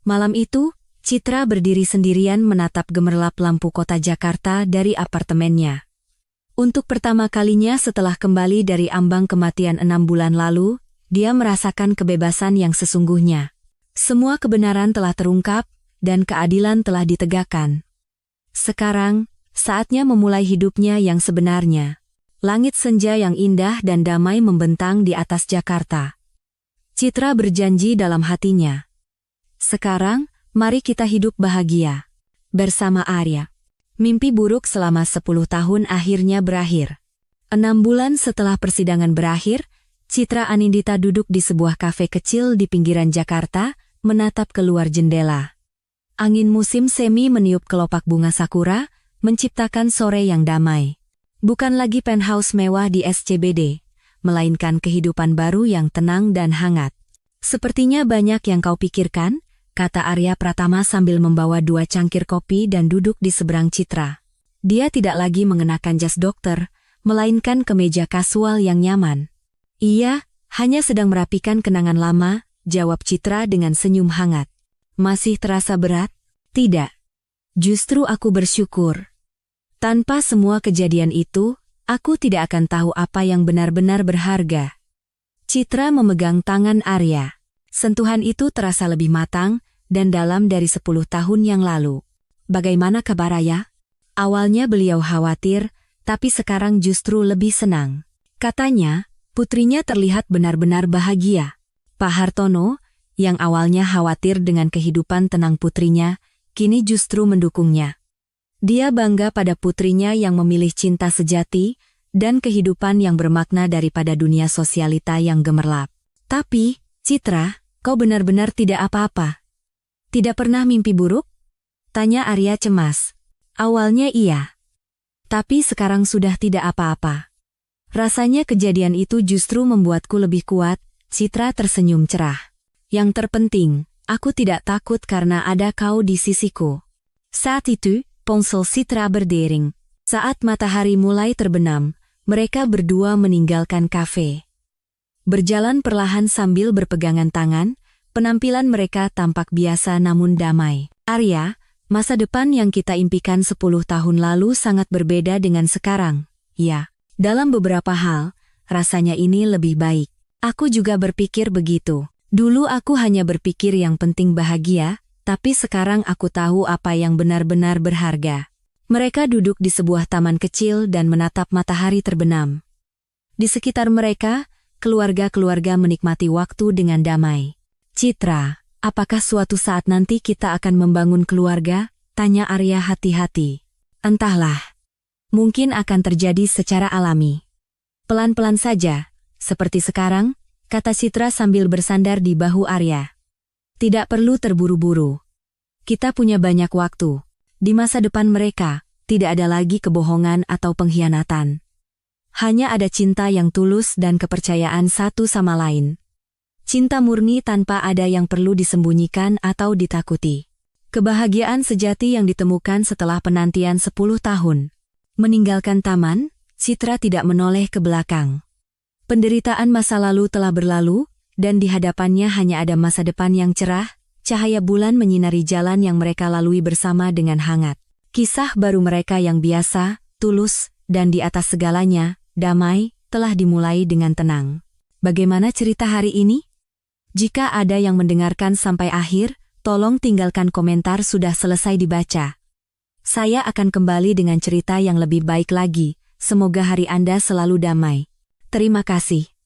Malam itu, Citra berdiri sendirian menatap gemerlap lampu kota Jakarta dari apartemennya. Untuk pertama kalinya setelah kembali dari ambang kematian 6 bulan lalu, dia merasakan kebebasan yang sesungguhnya. Semua kebenaran telah terungkap, dan keadilan telah ditegakkan. Sekarang, saatnya memulai hidupnya yang sebenarnya. Langit senja yang indah dan damai membentang di atas Jakarta. Citra berjanji dalam hatinya. "Sekarang, mari kita hidup bahagia bersama Arya." Mimpi buruk selama 10 tahun akhirnya berakhir. 6 bulan setelah persidangan berakhir, Citra Anindita duduk di sebuah kafe kecil di pinggiran Jakarta, menatap keluar jendela. Angin musim semi meniup kelopak bunga sakura, menciptakan sore yang damai. Bukan lagi penthouse mewah di SCBD, melainkan kehidupan baru yang tenang dan hangat. "Sepertinya banyak yang kau pikirkan," kata Arya Pratama sambil membawa 2 cangkir kopi dan duduk di seberang Citra. Dia tidak lagi mengenakan jas dokter, melainkan kemeja kasual yang nyaman. "Iya, hanya sedang merapikan kenangan lama," jawab Citra dengan senyum hangat. "Masih terasa berat?" "Tidak. Justru aku bersyukur. Tanpa semua kejadian itu, aku tidak akan tahu apa yang benar-benar berharga." Citra memegang tangan Arya. Sentuhan itu terasa lebih matang dan dalam dari 10 tahun yang lalu. "Bagaimana kabar Ayah?" Awalnya beliau khawatir, tapi sekarang justru lebih senang. Katanya, putrinya terlihat benar-benar bahagia. Pak Hartono, yang awalnya khawatir dengan kehidupan tenang putrinya, kini justru mendukungnya. Dia bangga pada putrinya yang memilih cinta sejati dan kehidupan yang bermakna daripada dunia sosialita yang gemerlap. "Tapi, Citra, kau benar-benar tidak apa-apa? Tidak pernah mimpi buruk?" tanya Arya cemas. "Awalnya iya. Tapi sekarang sudah tidak apa-apa." "Rasanya kejadian itu justru membuatku lebih kuat," Citra tersenyum cerah. "Yang terpenting, aku tidak takut karena ada kau di sisiku." Saat itu, ponsel Citra berdering. Saat matahari mulai terbenam, mereka berdua meninggalkan kafe. Berjalan perlahan sambil berpegangan tangan, penampilan mereka tampak biasa namun damai. "Arya, masa depan yang kita impikan 10 tahun lalu sangat berbeda dengan sekarang." "Ya, dalam beberapa hal, rasanya ini lebih baik." "Aku juga berpikir begitu. Dulu aku hanya berpikir yang penting bahagia, tapi sekarang aku tahu apa yang benar-benar berharga." Mereka duduk di sebuah taman kecil dan menatap matahari terbenam. Di sekitar mereka, keluarga-keluarga menikmati waktu dengan damai. "Citra, apakah suatu saat nanti kita akan membangun keluarga?" tanya Arya hati-hati. "Entahlah. Mungkin akan terjadi secara alami. Pelan-pelan saja, seperti sekarang," kata Citra sambil bersandar di bahu Arya. "Tidak perlu terburu-buru. Kita punya banyak waktu. Di masa depan mereka, tidak ada lagi kebohongan atau pengkhianatan. Hanya ada cinta yang tulus dan kepercayaan satu sama lain. Cinta murni tanpa ada yang perlu disembunyikan atau ditakuti. Kebahagiaan sejati yang ditemukan setelah penantian 10 tahun. Meninggalkan taman, Citra tidak menoleh ke belakang. Penderitaan masa lalu telah berlalu, dan di hadapannya hanya ada masa depan yang cerah, cahaya bulan menyinari jalan yang mereka lalui bersama dengan hangat. Kisah baru mereka yang biasa, tulus, dan di atas segalanya, damai, telah dimulai dengan tenang. Bagaimana cerita hari ini? Jika ada yang mendengarkan sampai akhir, tolong tinggalkan komentar sudah selesai dibaca. Saya akan kembali dengan cerita yang lebih baik lagi. Semoga hari Anda selalu damai. Terima kasih.